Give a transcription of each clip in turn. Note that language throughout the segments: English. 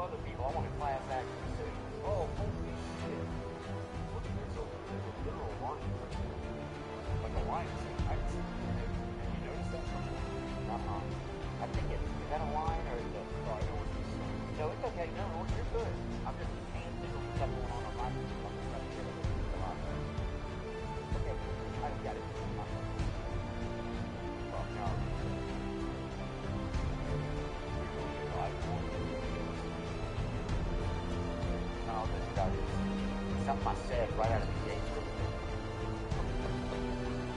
other people. I want a class action suit. Oh, holy shit. Look, there's a literal line. Like a line. Have you noticed that somewhere? I think is that a line or is it? Oh, I know what you're saying. No, it's okay. No, you're good. I'm just handling what's going on my I'm just trying to get it. Okay, I got it. Well, no. Something I said right out of the gate.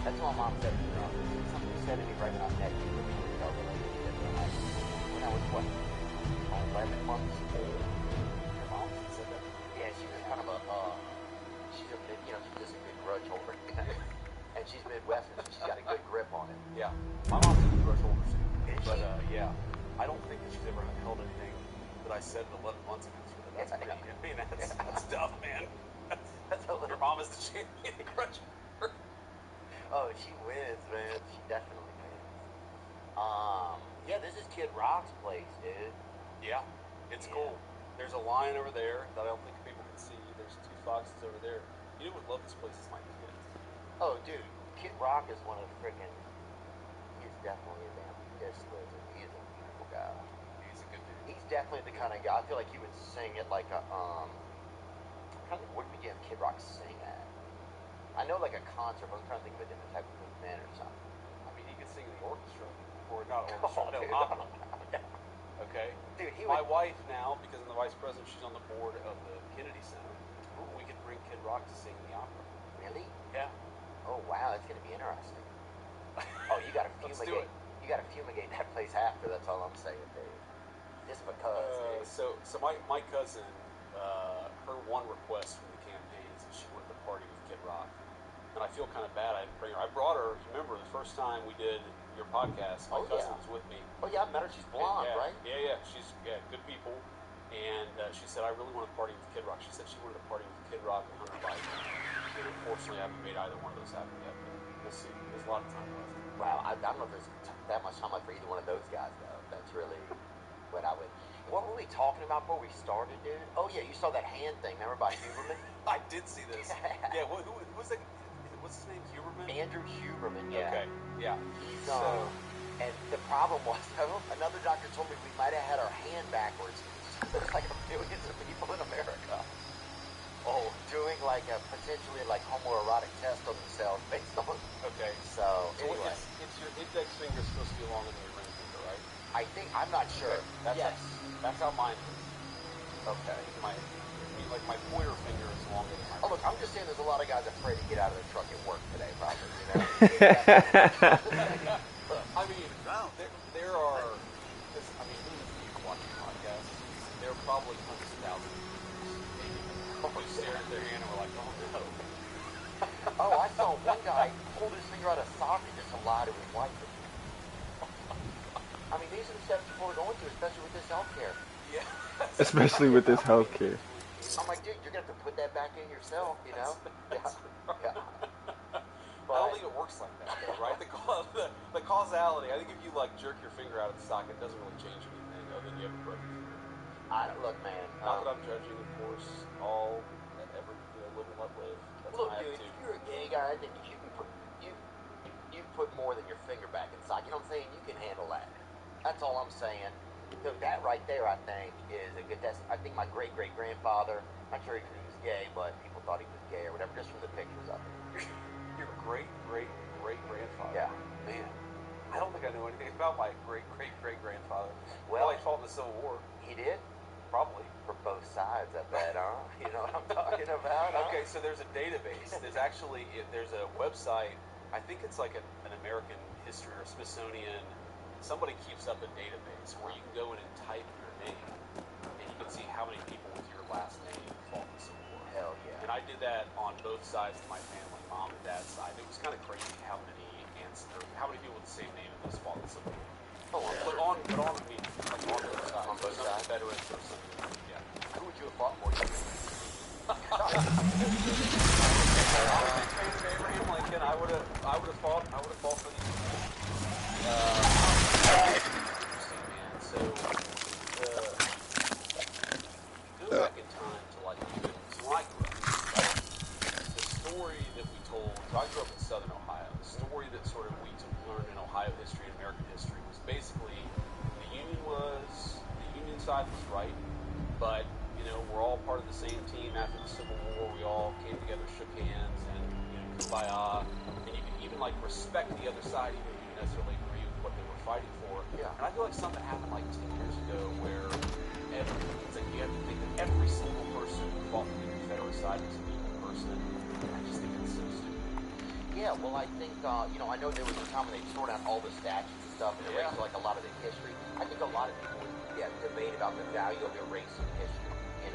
That's all Mom said to me. Something you said to me right when I met you. When I was, what, 11 months old? Your mom said that? Yeah, she was kind of she's a bit, she's just a good grudge holder. And she's Midwestern, so she's got a good grip on it. Yeah. My mom's a good grudge holder, too. But, yeah. I don't think that she's ever held anything that I said 11 months ago. That's pretty, I mean, that's tough, man. Your mom is the champion grudge holder. Oh, she wins, man. She definitely wins. Yeah, this is Kid Rock's place, dude. Yeah, it's cool. There's a lion over there that I don't think people can see. There's 2 foxes over there. You know who would love this place is my kids. Oh, dude, Kid Rock is one of the freaking. He's definitely a damn piss lizard. He's a beautiful guy. He's a good dude. He's definitely the kind of guy. I feel like he would sing it like a what would you have Kid Rock sing at? I know like a concert, but I'm trying to think of a different type of event or something. I mean, he could sing in the orchestra, or not orchestra, no, opera. Okay? Dude, my wife now, because I'm the vice president, she's on the board of the Kennedy Center. Ooh, we could bring Kid Rock to sing in the opera. Really? Yeah. Oh, wow, that's going to be interesting. Oh, you got to fumigate. Let's do it. You got to fumigate that place after, that's all I'm saying, dude. Just because, dude. So my cousin, her one request from the campaign is that she wanted to party with Kid Rock. And I feel kind of bad I didn't bring her. I brought her, remember, the first time we did your podcast, my cousin was with me. Oh, yeah, I met her. She's blonde, right? Yeah. She's, good people. And she said, I really want to party with Kid Rock. She said she wanted to party with Kid Rock and Hunter Biden. And unfortunately, I haven't made either one of those happen yet, but we'll see. There's a lot of time left. Wow, I don't know if there's that much time left for either one of those guys, though. That's really what I would... What were we talking about before we started, dude? Oh, yeah, you saw that hand thing, remember, by Huberman? I did see this. Yeah, who was that? What's his name? Huberman? Andrew Huberman, yeah. Okay, yeah. He's, and the problem was, another doctor told me we might have had our hand backwards. There's like millions of people in America. Oh, doing like a potentially like homoerotic test on themselves based on. Okay. So anyway, it's your index finger supposed to be longer than your ring finger, right? I'm not sure. Okay. That's how mine is. Okay. My pointer finger is longer than my. Oh look, I'm just saying there's a lot of guys afraid to get out of their truck at work today, probably. You know. I mean, there are. I mean, who knows people watching podcasts? There are probably hundreds of thousands of people who stare at their hand and were like, oh no. Oh, I saw one guy pulled his finger out of socket just to lie to his wife. I mean, these are the steps people are going to, especially with this healthcare. Yeah. Especially with this healthcare. I'm like, dude, you're gonna have to put that back in yourself, you know? That's right. Yeah. I don't think it works like that, though, right? The causality. I think if you like jerk your finger out of the socket, it doesn't really change anything other than you have a broken finger. Look, man. Not that I'm judging, of course. All ever live and let live. That's Look, what I dude, have if you're a gay guy, I think you can put more than your finger back in the socket. You know what I'm saying? You can handle that. That's all I'm saying. So that right there, I think, is a good test. I think my great-great-grandfather, I'm sure he was gay, but people thought he was gay or whatever, just from the pictures of him. Your great-great-great-grandfather? Yeah. Man, I don't think I know anything about my great-great-great-grandfather. Well, he fought in the Civil War. He did? Probably. For both sides, I bet, huh? You know what I'm talking about, huh? Okay, so there's a database. There's a website, I think it's like an American history or Smithsonian. Somebody keeps up a database where you can go in and type your name, and you can see how many people with your last name fought in the Civil War. Hell yeah. And I did that on both sides of my family, mom and dad's side. It was kind of crazy how many people with the same name in this fought in the Civil War. Oh, yeah. But on both sides. On both sides? Veterans or something. Yeah. Who would you have fought for? Abraham Lincoln. I would have fought for these people. Interesting, man. So but we're all part of the same team after the Civil War. We all came together, shook hands, and kumbaya, and you can even like respect the other side, even if you didn't necessarily agree with what they were fighting for. Yeah. And I feel like something happened like 10 years ago where it's like you have to think that every single person who fought for the Confederate side was an evil person. I just think it's so stupid. Yeah, well, I think, I know there was a time when they tore down all the statues and stuff and erased like a lot of the history. I think a lot of people would debate about the value of erasing history.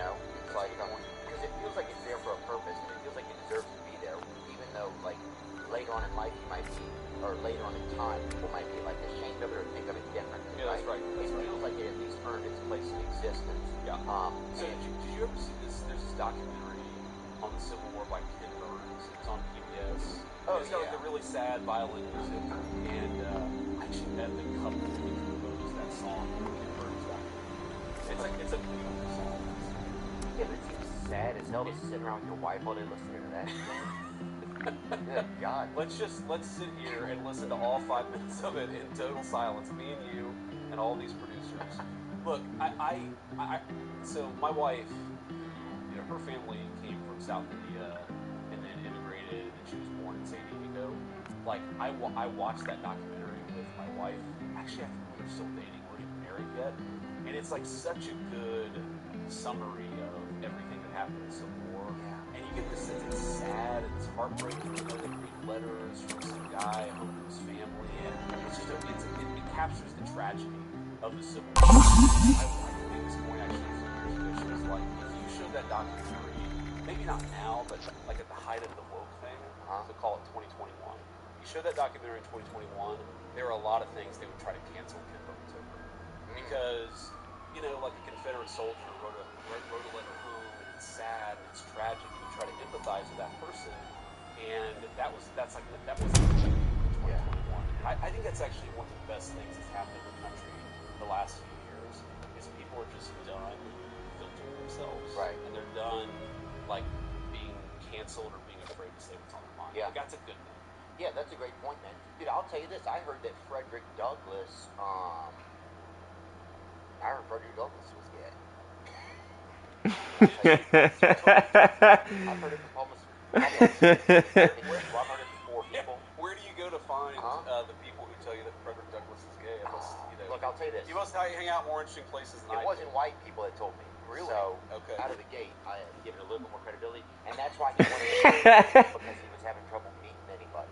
It's like, because it feels like it's there for a purpose, and it feels like it deserves to be there, even though, like, later on in life you might be, or later on in time, people might be, like, ashamed of it or think of it differently. Yeah, that's right. It feels like it at least earned its place in existence. Yeah. So did you ever see this? There's this documentary on the Civil War by Ken Burns. It was on PBS. It's got like the really sad violin music, and I actually met the couple who composed that song for Ken Burns documentary. It's a beautiful song. Yeah, but it seems sad as hell to sit around with your wife while they're listening to that. Good God. Let's sit here and listen to all 5 minutes of it in total silence. Me and you and all these producers. Look, so my wife, her family came from South India and then immigrated, and she was born in San Diego. Like, I watched that documentary with my wife. Actually, I think we were still dating. We weren't even married yet. And it's like such a good summary of everything that happened in the Civil War. Yeah. And you get this sense it's sad and it's heartbreaking. They read letters from some guy home to his family, and it's just it captures the tragedy of the Civil War. I made this point actually a few years ago. She was like, if you showed that documentary, maybe not now, but like at the height of the woke thing, so call it 2021. You show that documentary in 2021, there are a lot of things they would try to cancel Ken Burns over. Because, like a Confederate soldier wrote a letter home, and it's sad, and it's tragic, and you try to empathize with that person, and that was achieved in 2021. And I think that's actually one of the best things that's happened in the country the last few years, is people are just done filtering themselves. Right. And they're done, like, being canceled or being afraid to say what's on their mind. Yeah. Like, that's a good thing. Yeah, that's a great point, man. Dude, I'll tell you this. I heard that Frederick Douglass was gay. I've heard it from almost I've heard it before people. Where do you go to find the people who tell you that Frederick Douglass is gay? Look, I'll tell you this. You must hang out more interesting places than I do. It wasn't white people that told me. Really? So, okay. Out of the gate, I give it a little bit more credibility. And that's why he wanted to because he was having trouble meeting anybody.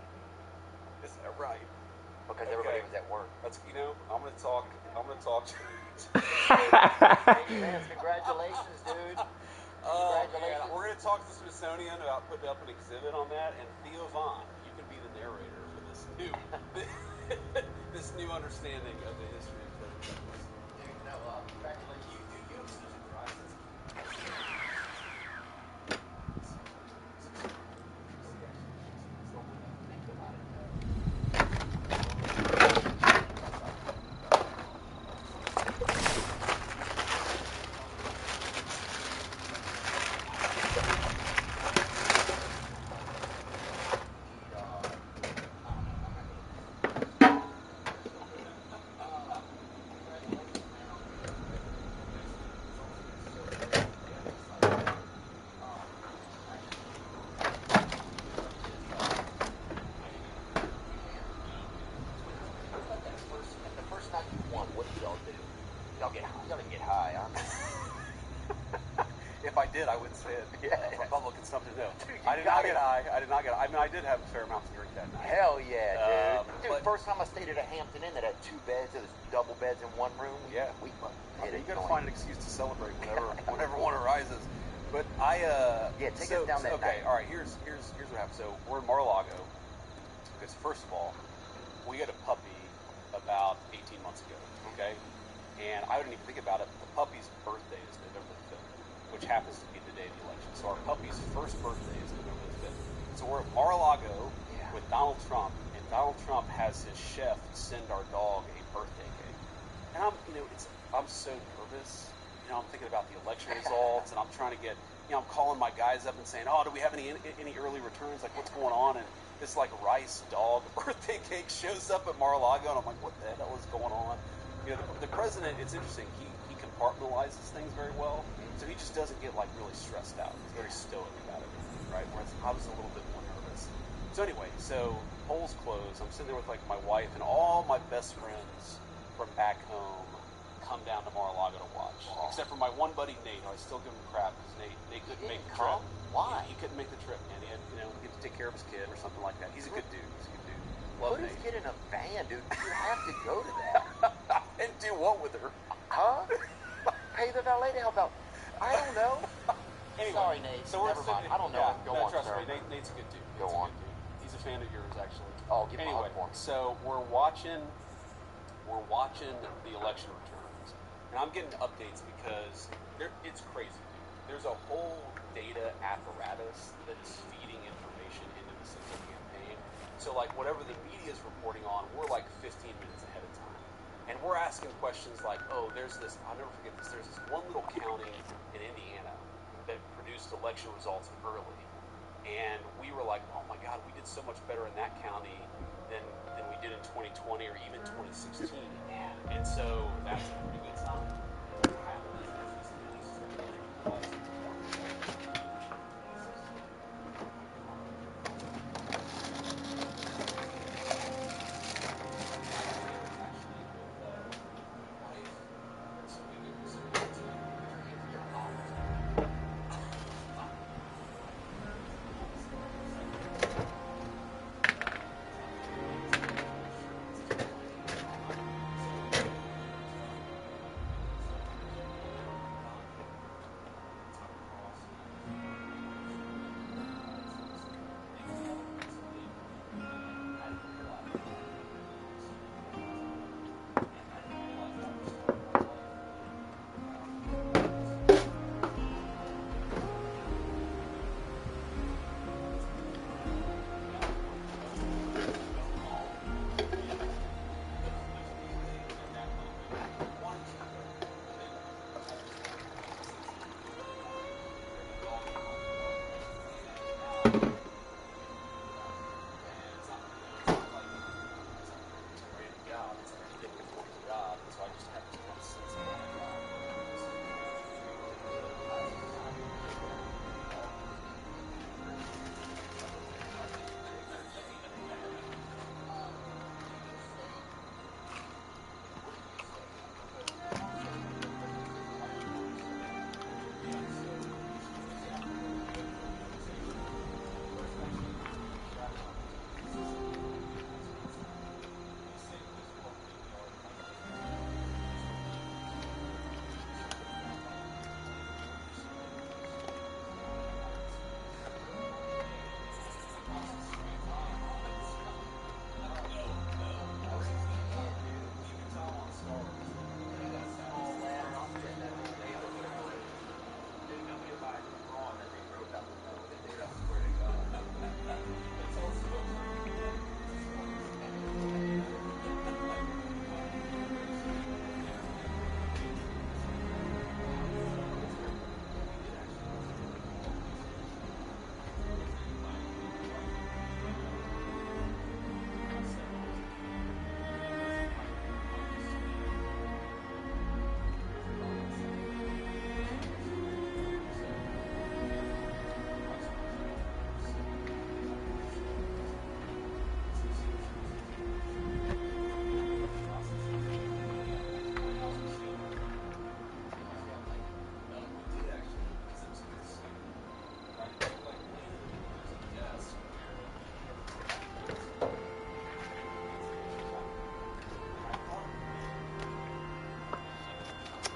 Is that right? Because everybody was at work. That's, I'm going to talk. Hey, man, congratulations, dude. Man, we're going to talk to the Smithsonian about putting up an exhibit on that, and Theo Vaughn, you can be the narrator for this new this new understanding of the history of Frederick Douglass. Congratulations. You have Susan Rice. If I did, I wouldn't say it. Yeah. Republican something to know. Dude, I did not get high. I mean, I did have a fair amount to drink that night. Hell yeah, dude. But- First time I stayed at a Hampton Inn that had 2 beds, it was double beds in one room. Yeah. We You hit it. got to find an excuse to celebrate whenever one arises. But Yeah, take us down that okay, night. all right. Here's what happened. So we're in Mar-a-Lago because first of all, we had a puppy about 18 months ago. Okay, and I didn't even think about it. But the puppy's birthday is November 5th, which happens to be the day of the election. So our puppy's first birthday is November 5th. So we're at Mar-a-Lago with Donald Trump, and Donald Trump has his chef send our dog a birthday cake. And I'm so nervous. I'm thinking about the election results, and I'm trying to get, I'm calling my guys up and saying, oh, do we have any early returns? Like, what's going on? And this, like, rice dog birthday cake shows up at Mar-a-Lago, and I'm like, what the hell is going on? The president, it's interesting, he compartmentalizes things very well. So he just doesn't get like really stressed out. He's very stoic about it, right? Whereas I was a little bit more nervous. So anyway, so polls close. I'm sitting there with like my wife and all my best friends from back home come down to Mar-a-Lago to watch. Except for my one buddy Nate. I still give him crap because Nate couldn't make the trip. Why? He couldn't make the trip, man. He had, he had to take care of his kid or something like that. He's a good dude. Love Put his Nate. kid in a van, dude. You have to go to that. And do what with her? Huh? Pay the valet to help out. I don't know. Anyway, Sorry, Nate. So we're Never mind. sitting- I don't know. Yeah, Go no, on, trust sir. me, Nate's a good dude. Go on. He's a fan of yours, actually. Oh, give me a Anyway, hug for me. so we're watching the election returns, and I'm getting updates because it's crazy, dude. There's a whole data apparatus that is feeding information into the Central campaign. So like whatever the media is reporting on, we're like 15 minutes ahead of time, and we're asking questions like, oh, there's this. I'll never forget this. There's this one little county in Indiana that produced election results early. And we were like, oh my God, we did so much better in that county than we did in 2020 or even 2016. And so that's a pretty good sign.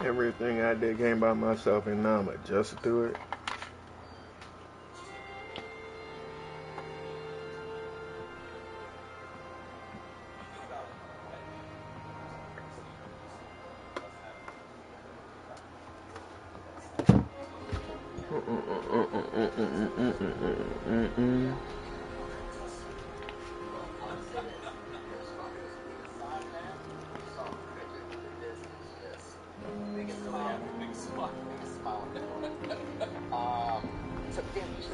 Everything I did came by myself, and now I'm adjusted to it. So Dan, you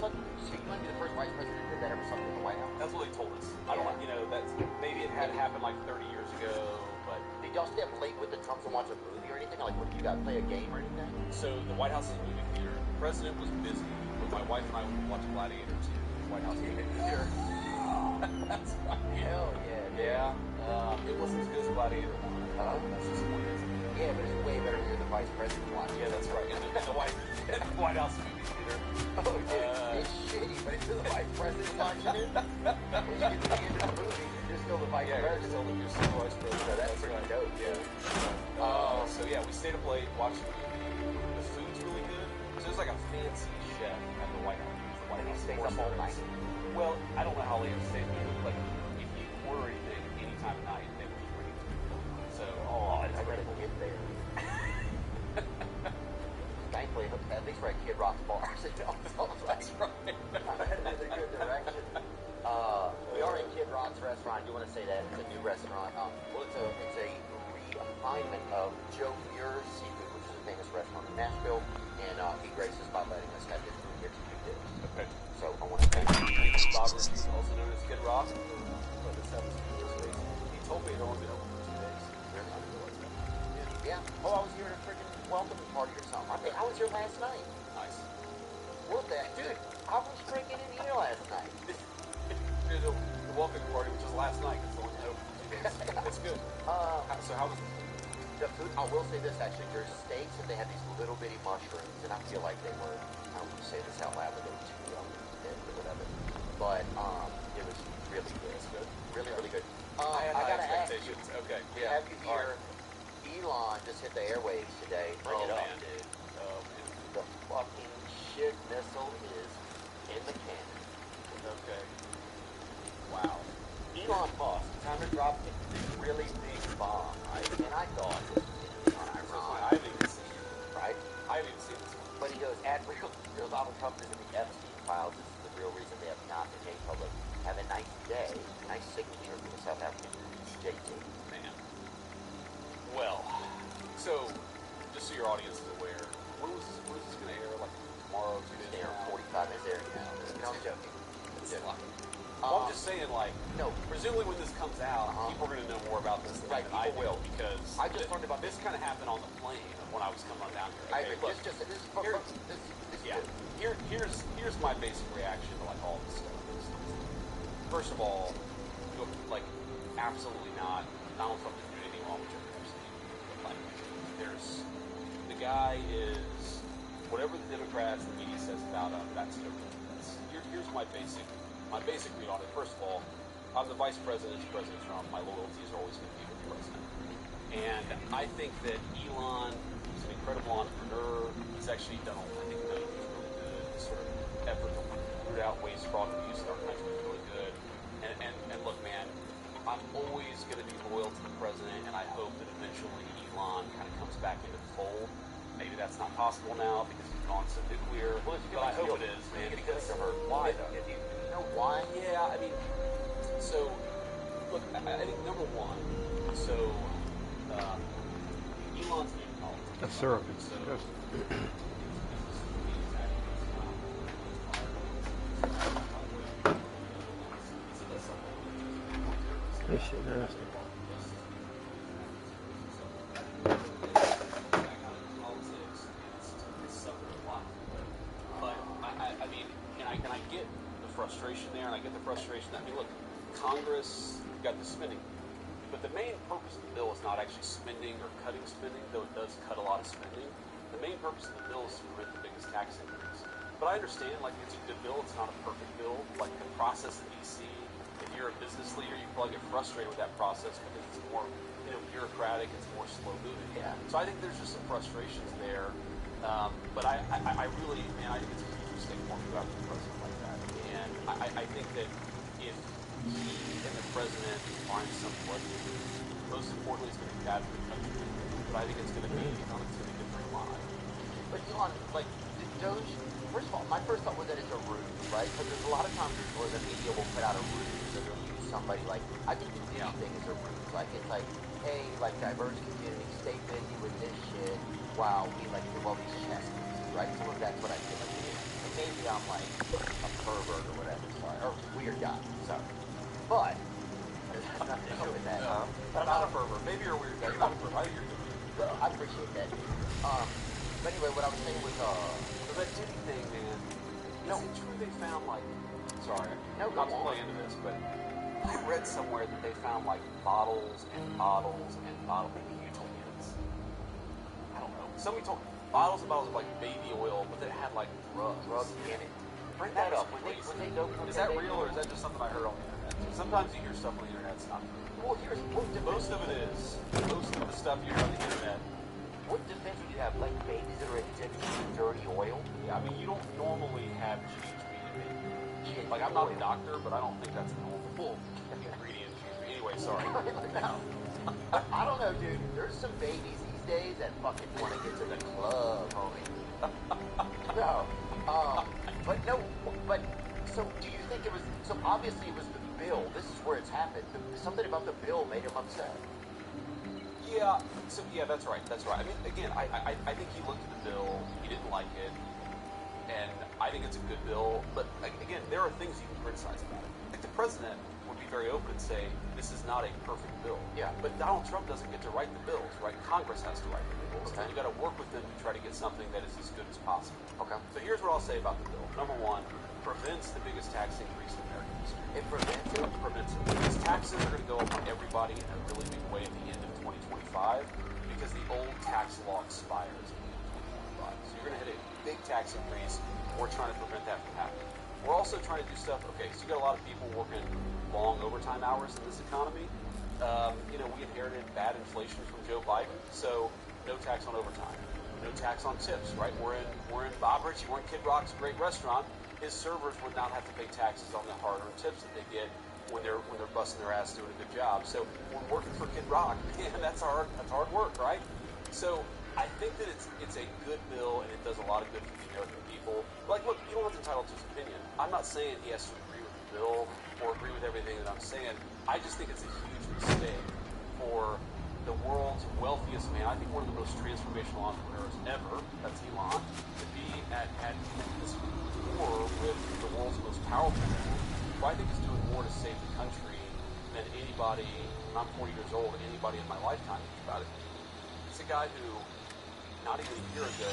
might be the first vice president that ever slept in the White House. That's what they told us. I don't, that's maybe it had happened like 30 years ago, but Did y'all stay up late with the Trumps and watch a movie or anything? Like, what, you got to play a game or anything? So the White House is a movie theater. The president was busy, but my wife and I would watch Gladiator too. The White House movie theater. That's right. Hell yeah, dude. Yeah. It wasn't as good as Gladiator 1. That's just one is. Yeah, but it's way better when you're the vice president watching. Yeah, that's right. In the White House movie theater. Oh, dude, it's shitty, but if you're the vice president watching it, when you get to the end of the movie, you're still the vice president. You're still the vice president. So that's pretty dope. Yeah. So yeah, we stayed up late, watched the movie. The food's really good. So there's like a fancy chef at the White House. The White House Stays up all night. Well, I don't know how late it stays, but like if you order anything any time of night, they will bring it to you. So I gotta get there. Thankfully, at least we're at Kid Rock's bar. So that's right. I'm heading in a good direction. We are in Kid Rock's restaurant. I do want to say that it's a new restaurant. Well, it's a refinement of Joe Muir's Seafood, which is a famous restaurant in Nashville, and he graced us by letting us have his food here to do this. Okay. So I want to thank Bob Ritchie, also known as Kid Rock, for this episode. He told me it only been open for 2 days. Yeah. Oh, I was here at a freaking welcoming party or something. I was here last night. Nice. What the heck? Dude, I was freaking in here last night. There's a welcoming party, which was last night. It's only been open for 2 days. It's good. So how was it? The food, I will say this actually, there's steaks and they had these little bitty mushrooms, and I feel like they were, I don't want to say this out loud, but they were too thin or whatever. But it was really good. It's good. Really, really good. I had high gotta ask you, expectations. Okay. we have you here. Elon just hit the airwaves today. Bring it up. Man, dude. Oh, man. The fucking shit missile is in the cannon. Okay. Wow. Elon Musk, time to drop a really big bomb, right? And I thought this was I ironic, haven't even seen it. right? I haven't even seen this one. But he goes, there's a lot of companies in the Epstein files. This is the real reason they have not been made public. Have a nice day, nice signature from the South African JT. Man. Well, so just so your audience is aware, when is this going to air? Like tomorrow, 2 days They're from now? 45 minutes there now. No, I'm joking. It's a lot. Well, I'm just saying, like, No, presumably when this comes out, people are going to know more about this than Right, I people will. because I just learned about this kind of happened on the plane when I was coming on down here. I Okay, agree. look, This is yeah. good. Here's my basic reaction to like all this stuff. First of all, like absolutely not. Donald Trump didn't do anything wrong with Joe Epstein. Like, there's the guy is whatever the Democrats and the media says about him. That's here's my basic read on it. First of all, I'm the vice president to President Trump. My loyalties are always going to be with the president. And I think that Elon is an incredible entrepreneur. He's actually done, I think, a really good sort of effort to root out waste, fraud, and abuse in our country. Is really good. And look, man, I'm always going to be loyal to the president, and I hope that eventually Elon kind of comes back into the fold. Maybe that's not possible now because he's gone so nuclear. But I hope it is, man. Because Why though? Do you know why? yeah, I mean, so look, I think number one, so Elon's new politics. That syrup is So, disgusting. This shit nasty. But I mean, and I get the frustration there, and I get the frustration. I mean, look, Congress got the spending, but the main purpose of the bill is not actually spending or cutting spending, though it does cut a lot of spending. The main purpose of the bill is to prevent the biggest tax increase. But I understand, like, it's a good bill. It's not a perfect bill. Like the process in D.C. If you're a business leader, you probably get frustrated with that process because it's more, bureaucratic. It's more slow moving. Yeah. So I think there's just some frustrations there. But I really, man, I think it's a huge mistake for him to go after the president like that. And I think that if he and the president find some blood, most importantly, it's going to be bad for the country. But I think it's going to be on a different line. But Elon, like, Doge, first of all, my first thought was that it's a ruse, right? Because there's a lot of times where the media will put out a ruse or they'll use somebody like, I think the media thing is a ruse. Like, it's like, hey, like, diverse community, stay busy with this shit while we, like, do all these chess pieces, right? Some of that's what I feel like it is. And maybe I'm, like, a pervert or whatever, sorry, or weird guy, sorry. But, there's nothing to do with that. But I'm not a pervert. Maybe you're a weird guy. You're not a pervert. I think you're good. I appreciate that, dude. But anyway, what I was saying was, So that Diddy thing, man. No. Is it true they found like? Sorry, No, not go to on. play into this, but I read somewhere that they found like bottles and bottles and bottles. Maybe you told me this. I don't know. Somebody told bottles and bottles of like baby oil, but that had like drugs in it. Bring That that is up. When crazy. they go from Is that real or is that just something I heard on the internet? Sometimes you hear stuff on the internet, it's not true. Well, here's what Most of it is. Most of the stuff you hear on the internet. What defense would you have? Like babies that are addicted to dirty oil? Yeah, I mean, you don't normally have GHB in baby. Shit, Like, I'm not a oil. doctor, but I don't think that's a normal ingredient in GHB. Anyway, sorry. No. I don't know, dude. There's some babies these days that fucking want to get to the club, homie. No. But no. But so, do you think it was? So obviously it was the bill. This is where it's happened. Something about the bill made him upset. Yeah, so yeah, that's right. That's right. I mean, again, I think he looked at the bill, he didn't like it, and I think it's a good bill. But again, there are things you can criticize about it. Like the president would be very open and say, this is not a perfect bill. Yeah. But Donald Trump doesn't get to write the bills, right? Congress has to write the bills, Okay. and you got to work with them to try to get something that is as good as possible. Okay. So here's what I'll say about the bill. Number one, prevents the biggest tax increase in American history. It prevents it. Prevents it. Because taxes are going to go up on everybody in a really big way at the end of 2025 because the old tax law expires at the end of 2025. So you're going to hit a big tax increase. We're trying to prevent that from happening. We're also trying to do stuff, okay, so you got a lot of people working long overtime hours in this economy. We inherited bad inflation from Joe Biden, so no tax on overtime. No tax on tips, right? We're in Bob Ritchie, we're in Kid Rock's great restaurant. His servers would not have to pay taxes on the hard-earned tips that they get when they're busting their ass doing a good job. So when working for Kid Rock, man, that's hard work, right? So I think that it's a good bill and it does a lot of good for the American people. Like, look, Elon's entitled to his opinion. I'm not saying he has to agree with the bill or agree with everything that I'm saying. I just think it's a huge mistake for the world's wealthiest man, I think one of the most transformational entrepreneurs ever, that's Elon, to be at this war with the world's most powerful man, who I think is doing more to save the country than anybody, when I'm 40 years old, anybody in my lifetime thinks about it. It's a guy who, not even a year ago,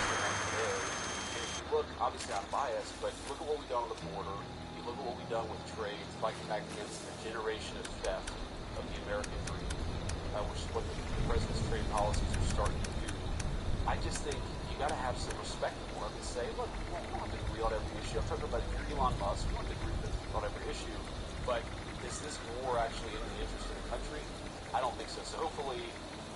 and if you look, obviously I'm biased, but look at what we've done on the border, you look at what we've done with trade, fighting back against a generation of theft of the American dream, which is what the president's trade policies are starting to do. I just think you got to have some respect for him and say, look, we don't have to agree on every issue. I'm talking about Elon Musk, we don't have to agree on every issue, but is this war actually in the interest of the country? I don't think so. So hopefully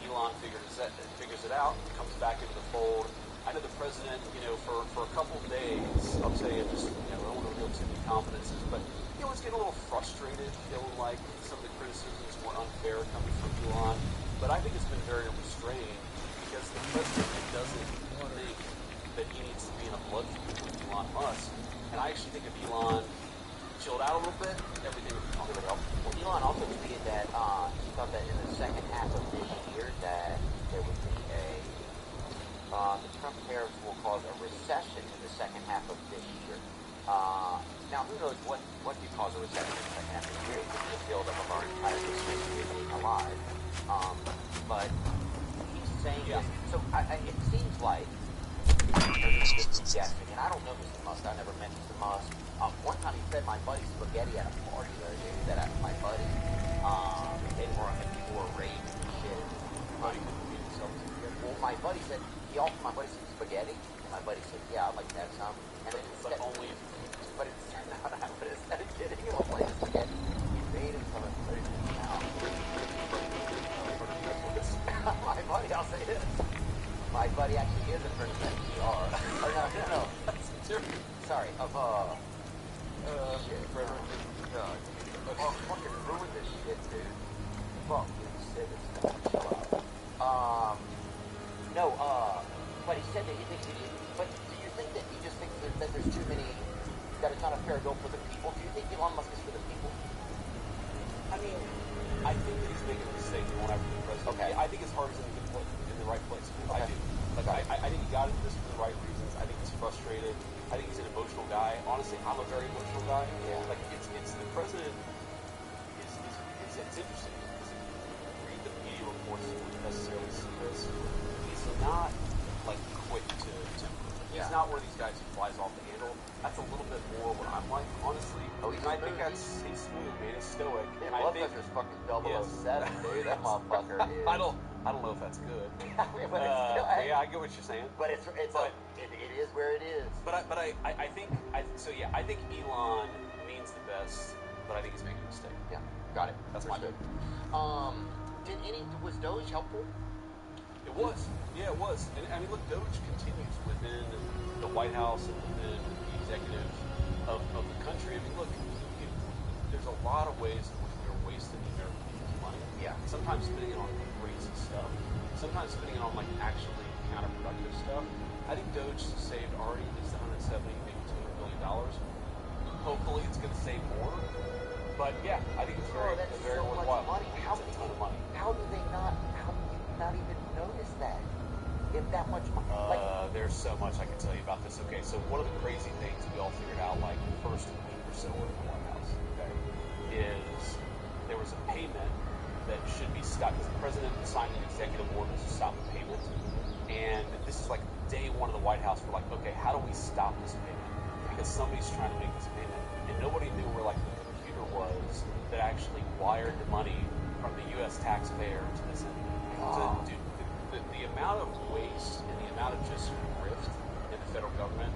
Elon figures it out, comes back into the fold. I know the president, for a couple of days, I'll tell you, just, I don't want to reveal too many confidences, but he was getting a little frustrated, feeling like some of the criticisms were unfair coming from Elon. But I think it's been very restrained because the president doesn't think that he needs to be in a blood feud with Elon Musk. And I actually think if Elon chilled out a little bit, everything would be fine. Well, Elon also tweeted that he thought that in the second half of this year that there would be the Trump tariffs will cause a recession in the second half of this year. Now, who knows what could cause a recession in the second half of the year? It could be a buildup of our entire history of being alive. But he's saying this. So it seems like there's just guessing, and I don't know Mr. Musk. I never met Mr. Musk. One time he fed my buddy spaghetti at a party the other day. He said at my buddy, people were raped and shit. Buddy couldn't feed himself spaghetti. Well, my buddy said, he offered my buddy some spaghetti, and my buddy said, yeah, I'd like to have some. And then But only but it turned out I would have said, kidding, he won't play the spaghetti. He made him some and put it in his mouth. My buddy, I'll say this. My buddy actually is a person at PR. No. Sorry, shit. Oh, fucking ruined this shit, dude. Fuck, dude, but he said that he thinks but do you think that he just thinks that there's too many, that it's not a fair bill for the people? Do you think Elon Musk is for the people? I mean, I think that he's making a mistake going after the president. Okay. I think his heart is in the right place. I Okay. do. Like, I think he got into this for the right reasons. I think he's frustrated. I think he's an emotional guy. Honestly, I'm a very emotional guy. Yeah. Like, it's the president is smooth, man. He's stoic. Man, And I Blood think Pressure's fucking 007, dude. That motherfucker is. I don't know if that's good. I mean, but it's still, Yeah, I get what you're saying. but it is where it is. But I think I think Elon means the best, but I think he's making a mistake. Yeah, got it. That's my Understood. Was Doge helpful? It was. Yeah, it was. And I mean, look, Doge continues within the White House and within the executives of the country. I mean, look, there's a lot of ways in which we are wasting the American people's money. Yeah. Sometimes spending it on crazy stuff. Sometimes spending it on like actually counterproductive stuff. I think Doge saved already at least 170, maybe $200 billion. Hopefully, it's going to save more. But yeah, I think it's very, that's it's very so much worthwhile. money. It's a ton of money. How do you not even notice that? If that much money, There's so much I can tell you about this. Okay, so one of the crazy things we all figured out, like the first week or so in the White House, okay, is there was a payment that should be stopped because the president signed an executive order to stop the payment. And this is like day one of the White House. We're like, okay, how do we stop this payment? Because somebody's trying to make this payment, and nobody knew where like the computer was that actually wired the money from the U.S. taxpayer to this entity. So, dude, the amount of waste and the amount of just grift in the federal government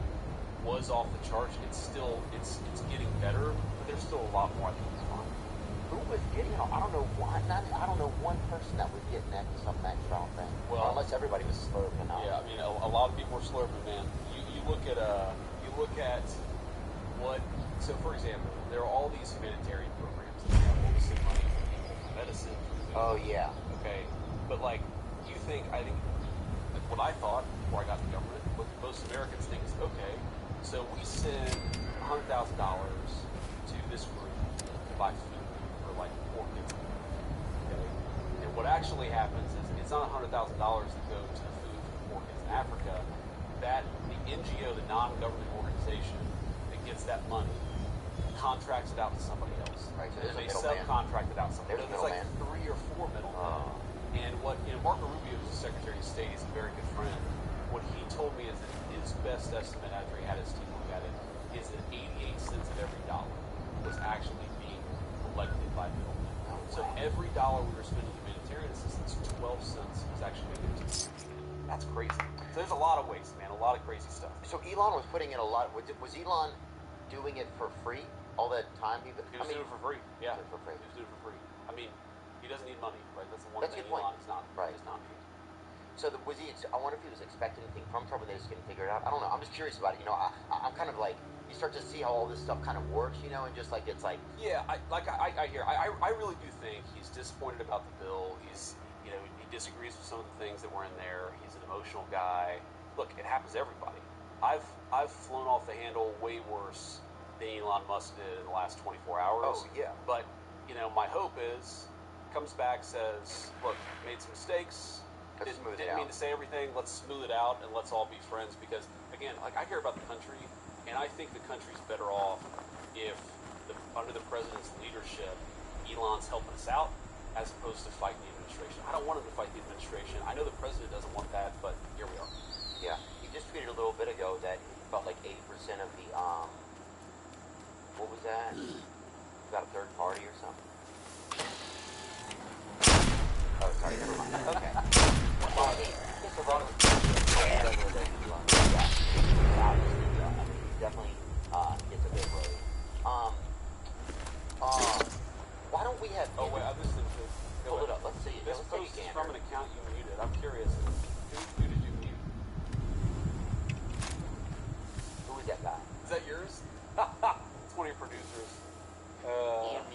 was off the charts. It's getting better, but there's still a lot more I think to find. who was getting it? I don't know one person that was getting that to some extra. I don't think. Well, unless everybody was slurping out. Yeah, I mean, a lot of people are slurping, man. You look at what. So, for example, there are all these humanitarian programs that have all this money for people, for medicine, for food. Oh yeah. Okay, but like, I think, like what I thought before I got to government, what most Americans think is, okay, so we send $100,000 to this group to buy food for like 4 kids. Okay, and what actually happens is it's not $100,000 that go to the food for 4 kids in Africa. That the NGO, the non-government organization that gets that money, contracts it out to somebody else. Right. So there's a They middleman. subcontract it out to somebody. There's a There's like middleman. 3 or 4 middlemen. And what Marco Rubio, who's the Secretary of State, is a very good friend. What he told me is that his best estimate after he had his team look at it is that 88 cents of every dollar was actually being collected by middlemen. So every dollar we were spending on humanitarian assistance, 12 cents was actually making it to the community. That's crazy. So there's a lot of waste, man. A lot of crazy stuff. So Elon was putting in a lot. Was Elon doing it for free all that time? He was doing it for free. Yeah. For free. He was doing it for free. I mean, he doesn't need money, right? That's the one That's a thing good point. Elon is not. Right. Is not need. So was he? I wonder if he was expecting anything from Trump, and they just couldn't figure it out. I don't know. I'm just curious about it. I'm kind of like, you start to see how all this stuff kind of works, and just like it's like. Yeah, I hear. I really do think he's disappointed about the bill. He disagrees with some of the things that were in there. He's an emotional guy. Look, it happens to everybody. I've flown off the handle way worse than Elon Musk did in the last 24 hours. Oh yeah. But my hope is comes back, says, look, made some mistakes. Didn't mean to say everything. Let's smooth it out and let's all be friends. Because again, like I care about the country, and I think the country's better off if under the president's leadership, Elon's helping us out as opposed to fighting the administration. I don't want him to fight the administration. I know the president doesn't want that, but here we are. Yeah, he just tweeted a little bit ago that he felt like 80% of the what was that? About a third party or something. Oh, sorry, never mind. Okay. Well, I mean, just a lot of obviously, he definitely gets a bit worried. Why don't we have? Oh wait, I'm just interested. Hold it up. Let's see. This Let's post take a is from gander. an account you muted. I'm curious. Who did you mute? Who is that guy? Is that yours? It's one of your producers.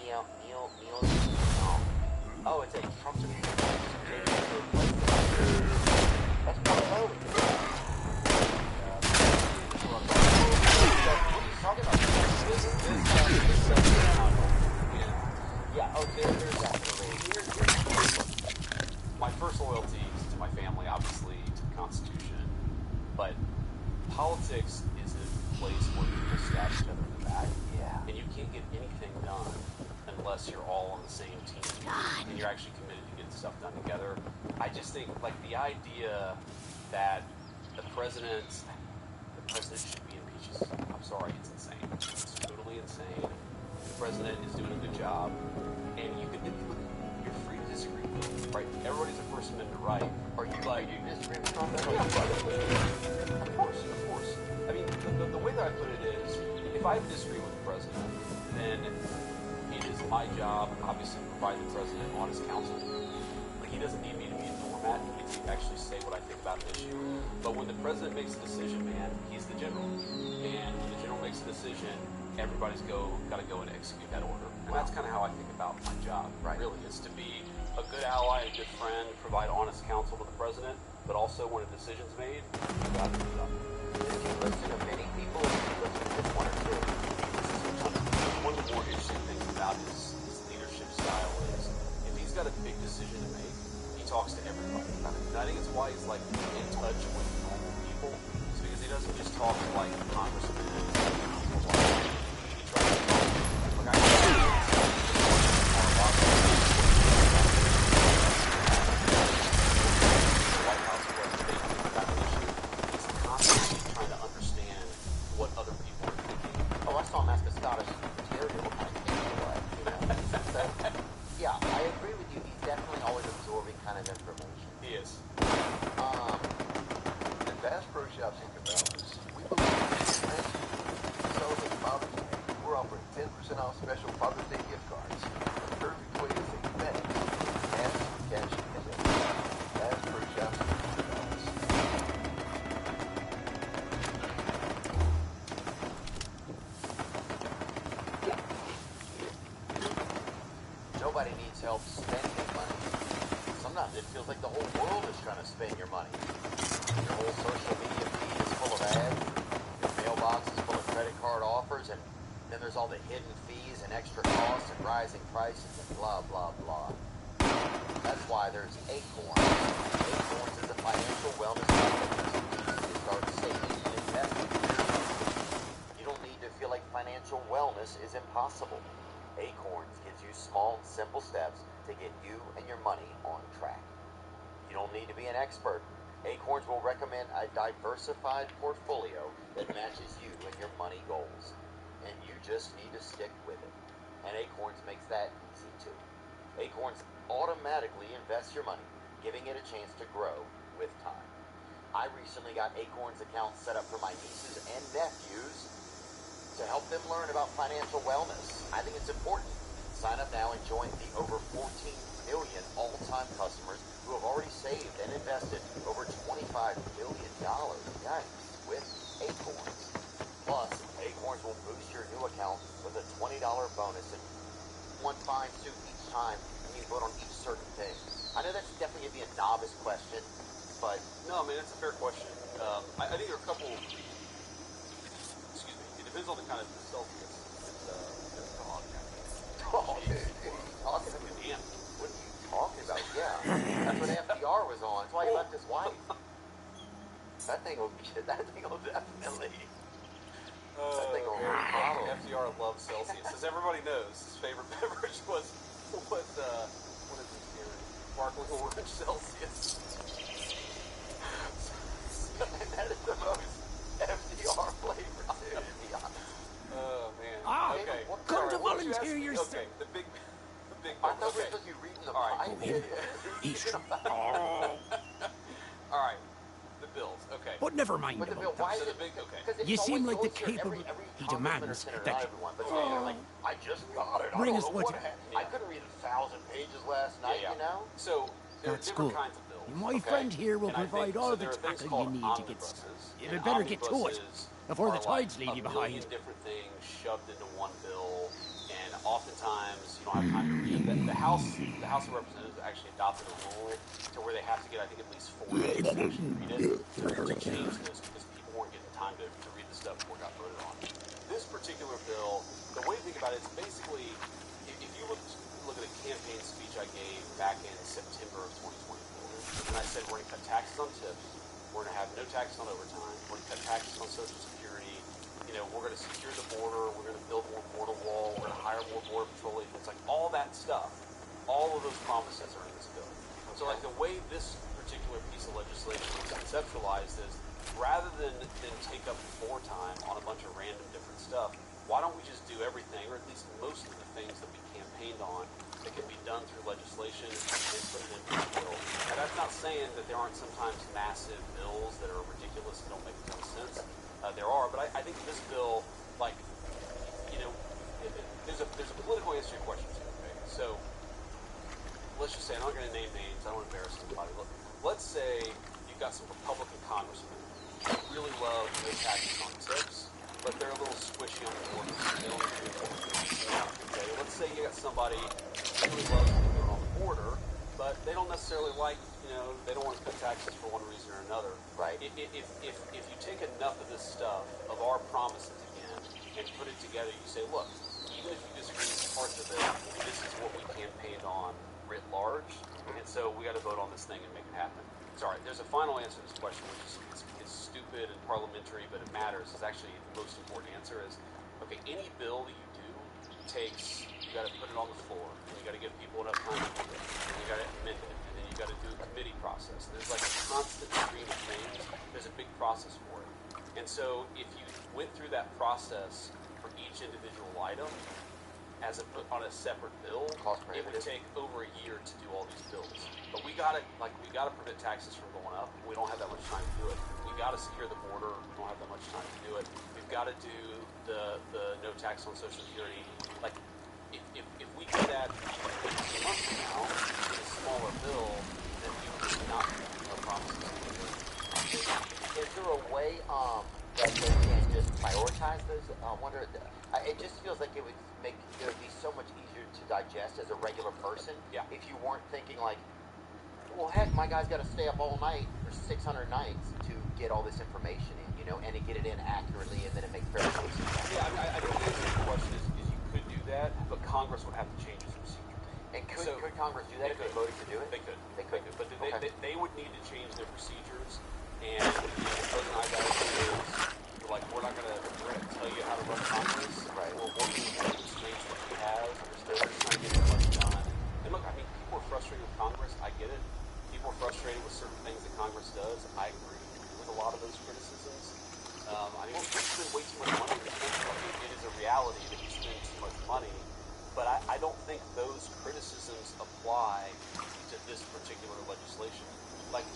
Neil. No. Oh, it's a Trump supporter. That's Paul Hogan. What are you talking about? Yeah. Oh, there's that. My first loyalty is to my family, obviously, to the Constitution. But politics is a place where people stab each other in the back. Yeah. And you can't get anything done unless you're all on the same team and you're actually committed to getting stuff done together. I just think, like, the idea that the president should be impeached. I'm sorry, it's insane. It's totally insane. the president is doing a good job, and you're free to disagree with him, right? Everybody's a First Amendment right. Are you disagree with Trump? Yeah, of course. I mean, the way that I put it is, if I disagree with the president, then it is my job, obviously, to provide the president honest counsel. Like, he doesn't need me to be a doormat. He needs to actually say what I think about an issue. But when the president makes a decision, man, he's the general. And when the general makes a decision, everybody's got to go and execute that order. And that's kind of how I think about my job, really, is to be a good ally, a good friend, provide honest counsel to the president, but also when a decision's made, you got to do it up. If you listen to many people, if you listen to just one or two, one of the more interesting things about his leadership style is if he's got a big decision to make, he talks to everybody. And I think it's why he's like in touch with normal people. It's because he doesn't just talk to like congressmen. Nobody needs help spending money. Sometimes it feels like the whole world is trying to spend your money. Your whole social media feed is full of ads. Your mailbox is full of credit card offers, and then there's all the hidden fees and extra costs and rising prices and blah, blah, blah. That's why there's Acorns. Acorns is a financial wellness company to start saving and investing. You don't need to feel like financial wellness is impossible. Acorns gives you small, simple steps to get you and your money on track. You don't need to be an expert. Acorns will recommend a diversified portfolio that matches you and your money goals. And you just need to stick with it. And Acorns makes that easy too. Acorns automatically invests your money, giving it a chance to grow with time. I recently got Acorns accounts set up for my nieces and nephews to help them learn about financial wellness. I think it's important. Sign up now and join the over 14 million all-time customers who have already saved and invested over $25 billion, yikes, with Acorns. Plus, Acorns will boost your new account with a $20 bonus and one fine suit each time, and you vote on each certain thing. I know that's definitely going to be a novice question, but... No, I mean, it's a fair question. I think there are a couple... Depends on the kind of Celsius that's the hog captain. Oh, dude, talking to me. What are you talking about? Yeah, that's what FDR was on. That's why he left his wife. That thing will definitely. That thing will follow. FDR loves Celsius, as everybody knows. His favorite beverage was what is it here? Sparkling orange Celsius. And that is the most FDR flavor, too. Oh man. Okay. Come to volunteer yourself. Okay, the big. I thought we were supposed to be reading the Bible. All right. The bills. Okay. But never mind But the bill, about why that. is it? Okay. You seem like the capable. He demands that. Like, I just got it. Bring us what you. I couldn't read 1,000 pages last night. You know. So there That's are different good. kinds of bills. My friend here will provide all the tackle you need to get. You had better get to it before the tides leave you behind. Different things shoved into one bill, and oftentimes you don't have time to read them. The House of Representatives actually adopted a rule to where they have to get, I think, at least 4 days to actually read it to change this because people weren't getting time to read the stuff before it got voted on. This particular bill, the way to think about it is basically, if you look at a campaign speech I gave back in September of 2024, and I said we're going to cut taxes on tips, we're going to have no taxes on overtime, we're going to cut taxes on Social Security, we're going to secure the border, we're going to build more border wall, we're going to hire more border patrol agents, like all that stuff, all of those promises are in this bill. So like the way this particular piece of legislation is conceptualized is rather than take up more time on a bunch of random different stuff, why don't we just do everything, or at least most of the things that we campaigned on that can be done through legislation and put it into a bill? And that's not saying that there aren't sometimes massive bills that are ridiculous and don't make no sense. There are, but I think this bill, like, there's a political answer to your question too. Okay? So let's just say, I'm not going to name names, I don't want to embarrass anybody. Let's say you've got some Republican congressmen who really love no taxes on tips, but they're a little squishy on the border. They don't agree with it. Okay? Let's say you got somebody who really loves what they're doing on the border, but they don't necessarily like, they don't want to cut taxes for one reason or another. Right. If you take enough of this stuff, of our promises again, and put it together, you say, look, even if you disagree with parts of it, this is what we campaigned on writ large, and so we got to vote on this thing and make it happen. Sorry, there's a final answer to this question, which is stupid and parliamentary, but it matters. It's actually the most important answer is, okay, any bill that you do takes, you got to put it on the floor, and you got to give people enough time to do it, and you got to amend it, and then you got to do a committee process. And there's like a constant stream of things. There's a big process for it. And so if you went through that process for each individual item on a separate bill, it would take over a year to do all these bills. But we gotta prevent taxes from going up. We don't have that much time to do it. We gotta secure the border. We don't have that much time to do it. We've got to do the no tax on Social Security. Like, if we do that a month from now in a smaller bill, then we would not make no promises. Is there a way that they can just prioritize those? I wonder. It just feels like it would be so much easier to digest as a regular person. Yeah. If you weren't thinking like, well, heck, my guy's got to stay up all night for 600 nights to get all this information in, and to get it in accurately, and then it makes fair choices. Yeah, I think the answer to the question is you could do that, but Congress would have to change its procedure. And could Congress do that if they voted to do it? They could. They could. But Okay. they would need to change their procedures, and the president I got to do is, we're not going to tell you how to run Congress. Right. We're working with the constraints that we have. We're just trying to get as much done. And look, I mean, people are frustrated with Congress. I get it. People are frustrated with certain things that Congress does. I agree with a lot of those criticisms. I mean, we spend way too much money in this country. It is a reality that we spend too much money. But I don't think those criticisms apply to this particular legislation. Like,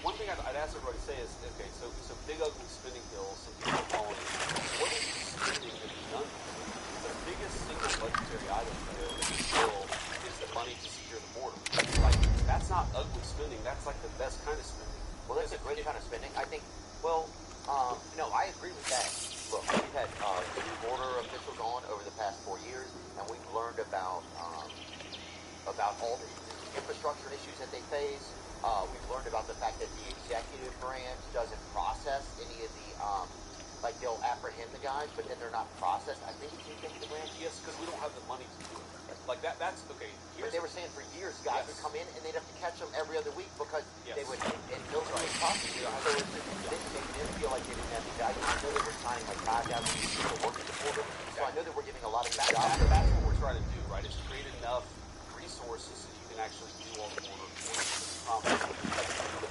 one thing I'd ask everybody to say is, okay, so big ugly spending bills, some people are calling it, what is the spending that is done? The biggest single budgetary item for this bill is the money to secure the border. Like, that's not ugly spending, that's like the best kind of spending. Well, that's a great kind of spending. I think, no, I agree with that. Look, we've had two border officials on over the past 4 years, and we've learned about all the infrastructure issues that they face. We've learned about the fact that the executive branch doesn't process any of the, they'll apprehend the guys, but then they're not processed. I think the executive branch. Yes, because we don't have the money to do it. Like that's okay. But they were saying for years, guys would come in and they'd have to catch them every other week because they would, and military prosecute them. So this made them feel like they didn't have the value. I know they were signing like 5,000 people to work at the border, so I know that we're giving a lot of jobs. That's what we're trying to do, right? Is create enough resources so you can actually do all the border promises.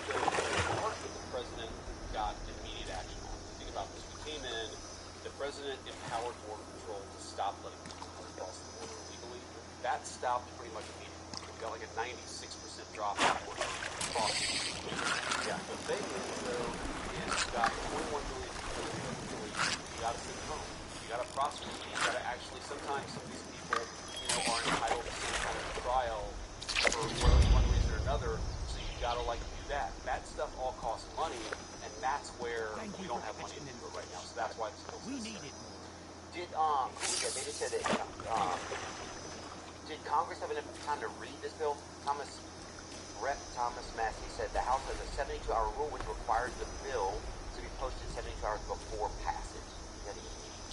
The part that the president got immediate action on. Think about this. We came in, the president empowered Border Patrol to stop letting people cross the border illegally. That stopped pretty much immediately. We got like a 96% drop in border crossing. Yeah. The thing is, though, is you got 21 million people illegally. You got to send them home. You got to prosecute. You got to actually, sometimes some of these people, are entitled to some kind of trial for one reason or another. So you got to do that. That stuff all costs money, and that's where we don't have money to do it right now. So that's why it's still. We need it. They just said that. Did Congress have enough time to read this bill? Rep. Thomas Massey said the House has a 72-hour rule which requires the bill to be posted 72 hours before passage.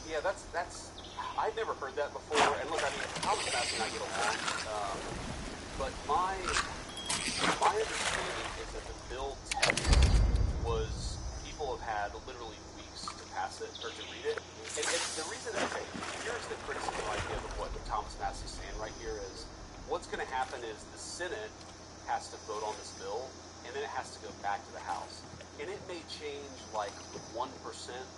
Yeah, that's. I've never heard that before. And look, I mean, Thomas Massey and I get along, but my understanding is that the bill text was people have had literally weeks to pass it or to read it. And the reason, here's the criticism I give of what Thomas Massey's saying right here is, what's going to happen is the Senate has to vote on this bill, and then it has to go back to the House. and it may change like 1%,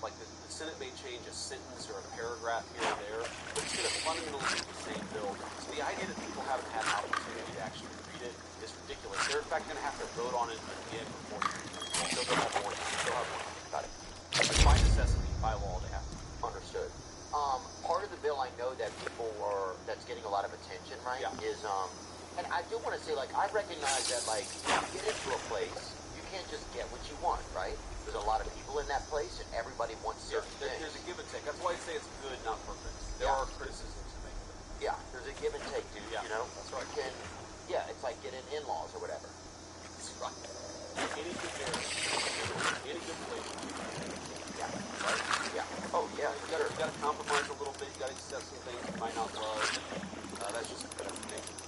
like the Senate may change a sentence or a paragraph here or there, but it's going to fundamentally be the same bill. So the idea that people haven't had an opportunity to actually read it is ridiculous. They're in fact going to have to vote on it again before you read it. So they'll have more time. They'll have more time. Got it. By necessity, by law, they have to. Understood. Part of the bill I know that that's getting a lot of attention, right, is, and I do want to say, like, I recognize that, like, you get into a place, you can't just get what you want, right? There's a lot of people in that place, and everybody wants certain things. There's a give and take. That's why I say it's good, not perfect. There are criticisms to make of it. Yeah, there's a give and take, dude, you know? That's right. It's like getting in-laws or whatever. That's right. Any good marriage, any good relationship. Yeah. Right? Yeah. Oh, yeah. You got to compromise a little bit. You got to accept some things you might not love. That's just nature.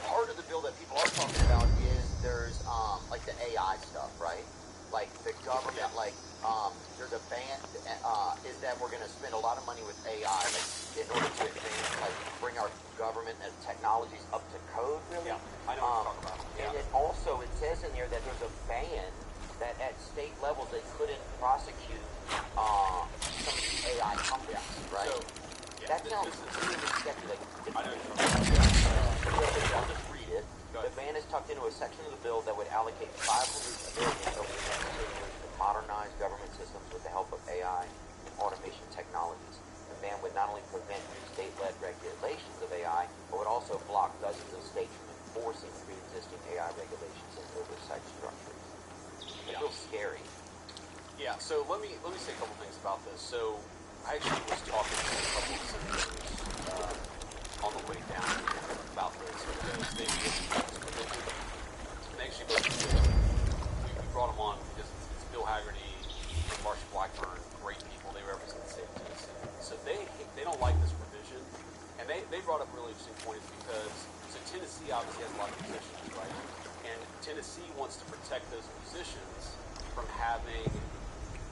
Part of the bill that people are talking about is there's like the AI stuff, right? Like the government, there's a ban. Is that we're going to spend a lot of money with AI, like in order to advance, like bring our government and technologies up to code, really. Yeah, I know what you're talking about. And it also says in there that there's a ban that at state levels they couldn't prosecute some of these AI companies, right? So, that sounds really sketchy. Like, I know what you're talking about. I'll just read it. The ban is tucked into a section of the bill that would allocate $500 billion over the next 2 years to modernize government systems with the help of AI and automation technologies. The ban would not only prevent new state-led regulations of AI, but would also block dozens of states from enforcing pre-existing AI regulations and oversight structures. It feels scary. Yeah, so let me say a couple things about this. So I actually was talking to a couple of senators on the way down about this because they actually we brought them on because it's Bill Hagerty and Marsha Blackburn, great people. They represent the state of Tennessee. So they don't like this provision, and they brought up a really interesting point because Tennessee obviously has a lot of musicians, right? And Tennessee wants to protect those musicians from having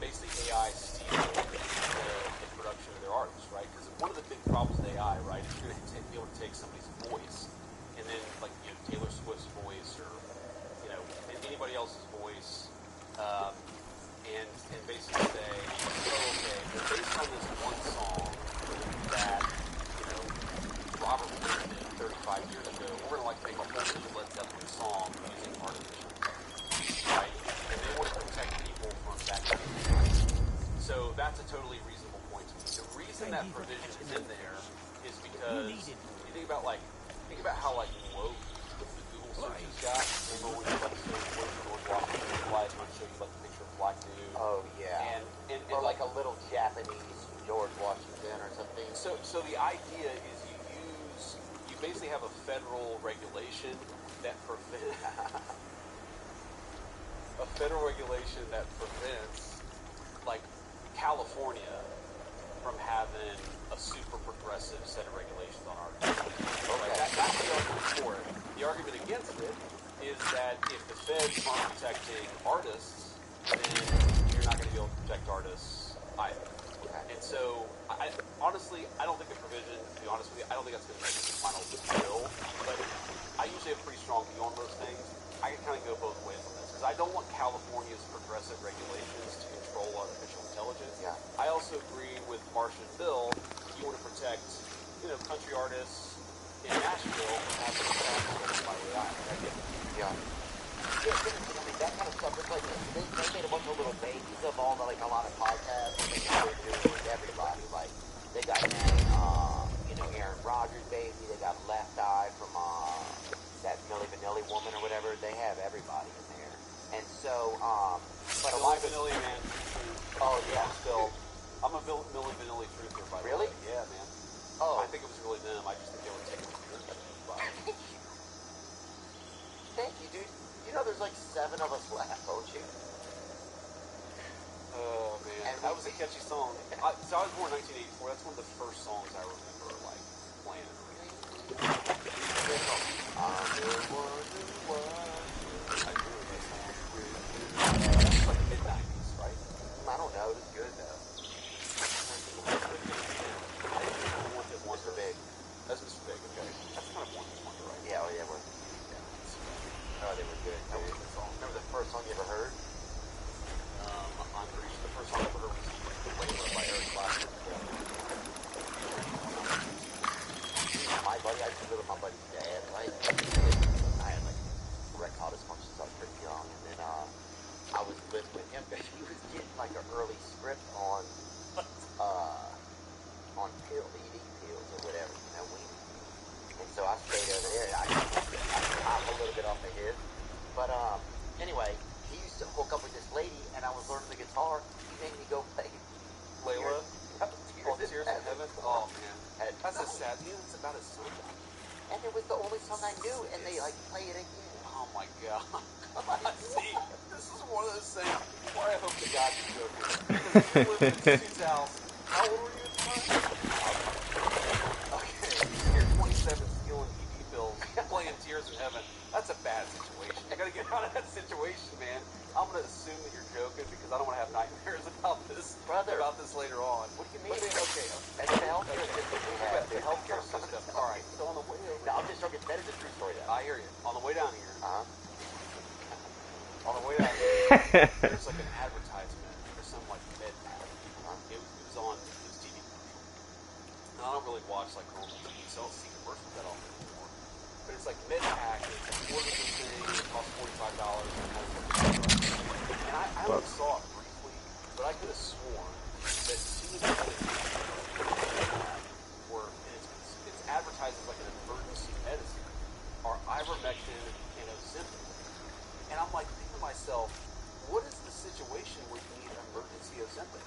basically AI steal the production of their artists, right? Because one of the big problems with AI, right, is you're going to be able to take somebody's voice and then, like, Taylor Swift's voice or, anybody else's voice, and basically say, okay, but based on this one song that, Robert Plant did 35 years ago, we're going to, make a whole new Led Zeppelin song using artificial intelligence, right? And they want to protect people from that kind of thing. So that's a totally reasonable point to me. The reason that provision is in there is because you think about how woke the Google searches got. Remember when you say George Washington flag, and show you the picture of black dude. Oh yeah. And or like a little Japanese George Washington or something. So the idea is you basically have a federal regulation that prevents like California from having a super progressive set of regulations on art. Okay. That's the argument for it. The argument against it is that if the feds aren't protecting artists, then you're not going to be able to protect artists either. Okay. And so, honestly, I don't think the provision, to be honest with you, I don't think that's going to make it the final bill, but I usually have a pretty strong view on those things. I can kind of go both ways on this, because I don't want California's progressive regulations to control artificial intelligence. Yeah. I also agree with Marsha and Bill. You want to protect, country artists in Nashville from having their by AI. Yeah. That kind of stuff. It's like they made a bunch of little babies of all a lot of podcasts. And they started doing it with everybody. Like they got Aaron Rodgers' baby. They got Left Eye from that Milli Vanilli woman or whatever. They have everybody in there. And so, but a lot of Vanilli, man. Oh yeah, still. I'm a Milli Vanilli truther, by the way. Really? Yeah, man. Oh. I think it was really them. I just think they were taking it. Thank you, dude. There's like 7 of us left, don't you? Oh, man. And that was a catchy song. I was born in 1984. That's one of the first songs I remember, playing. I agree with that song. That's like the mid-90s, right? I don't know. It's good, though. Mr. Big. That's Mr. Big, okay. That's kind of one, right? Yeah, oh, yeah, oh, they were good. That was a good song. Remember the first song you living with him because he was getting like an early script on ED pills or whatever, you know, weenie. And so I stayed over there. I hop a little bit off of his. But anyway, he used to hook up with this lady, and I was learning the guitar. He made me go play Layla? Tears in Heaven? Oh, man. That's a sad... It's about his son. And it was the only song I knew, and they, like, play it again. Oh, my God. See, this is one of those things where I hope to God you go through. Because you lived in Sue's house. How old were you at the time? Okay, you're 27 stealing ED pills, playing Tears in Heaven. That's a bad situation. You gotta get out of that situation, man. I'm gonna assume that you're joking because I don't want to have nightmares about this. Brother. About this later on. What do you mean? Okay. That's the healthcare system we have. The healthcare system. All right. So on the way over. No, I'm just joking. That is a true story, though. I hear you. On the way down here. Uh-huh. On the way down here, there's like an advertisement for some like med pack. It was on this TV commercial. And I don't really watch like normal TV, so I don't see commercials that often anymore. But it's like med pack. It's a portable thing. It costs $45. And I only saw it briefly, but I could have sworn that two of the were, and it's advertised as like an emergency medicine, are ivermectin and Ozempic. And I'm like thinking to myself, what is the situation where you need emergency Ozempic?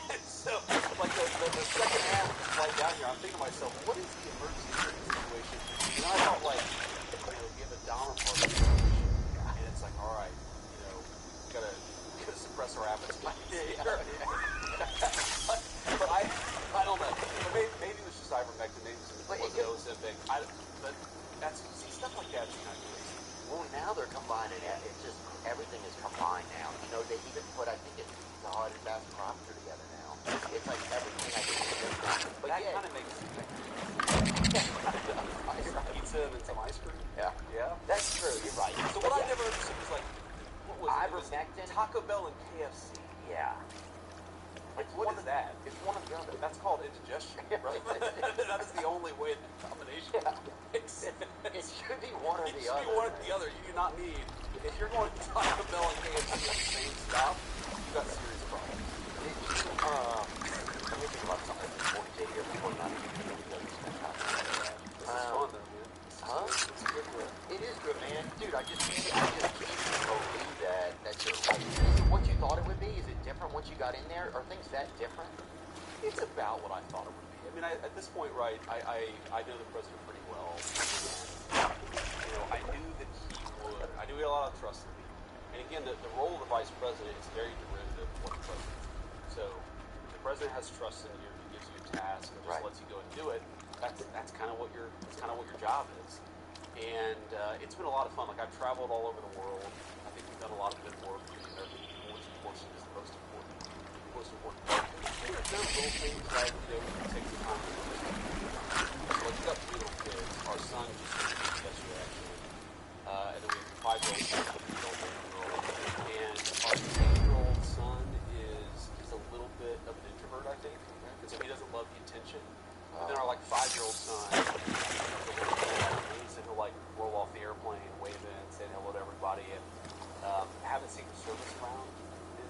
And so, like the second half of the flight down here, I'm thinking to myself, what is the emergency situation? And I felt like, you know, give a Dahmer part of the situation, and it's like, all right, you know, we gotta suppress our appetite. But I don't know. Maybe it was just ivermectin, maybe it was Ozempic. But that's, see, stuff like that's kind of crazy. Well, now they're combining it. It's just, everything is combined now. You know, they even put, I think it's the hard and fast proctor together now. It's like everything I can do. But that yeah. kind of makes sense. Pizza and some ice cream. Yeah. Yeah. That's true. You're right. So what I never understood was like, what was it? It was Ivermectin? Taco Bell and KFC. Yeah. Like, what is that? It's one of the other. That's called indigestion, right? That is the only way the combination makes sense. It should be one or It the should other. be one or the other. You do not need, if you're going to Taco Bell and KFC at the same stop, you've got serious problems. Let me think about something before we take here, before not even This is fun, though, man. Huh? It's good work. It is good, man. Dude, I just can't believe that you're right. Is it what you thought it would be? Is it different once you got in there? Are things that different? It's about what I thought it would be. I mean, at this point, right, I know the president pretty well. You know, I knew that I knew he had a lot of trust in me. And again, the role of the vice president is very derivative of what the president is. So, the president has trust in you, he gives you a task, and just lets you go and do it. That's kind of what your job is. And it's been a lot of fun. Like, I've traveled all over the world. I think we've done a lot of good work for the American people, which of course is the most important part. There's little things that, you know, we can take some time to do. So we've got 3 little kids. Our son just finished yesterday, actually. And then we have a 5-year-old son, a 3-year-old girl. And our 10-year-old son is a little bit of an introvert, I think. And so he doesn't love the attention. But then our, like, 5-year-old son, so he'll, like, roll off the airplane, wave in, say hello to everybody. And having Secret Service around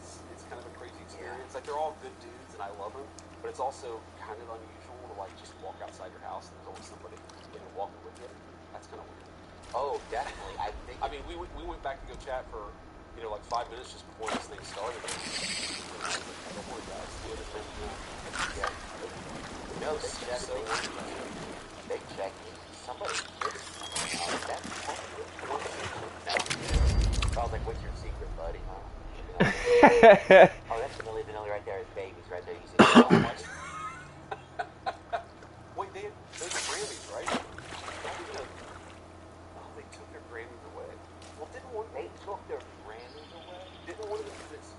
is kind of a crazy experience. Like, they're all good dudes, and I love them. But it's also kind of unusual to, like, just walk outside your house and there's always somebody, you know, walking with you. That's kind of weird. Oh, definitely. I mean, we went back to go chat for, you know, like 5 minutes just before this thing started. Don't worry, guys. Do it as yeah. No, they checked me. They checked me. Somebody did it. That's I was like, what's your secret, buddy? Huh? Oh, that's Milli Vanilli right there. It's babies right there. You see so much. Wait, those are Grammys, right? They took their Grammys away. Well, they took their Grammys away? Didn't one of them do this?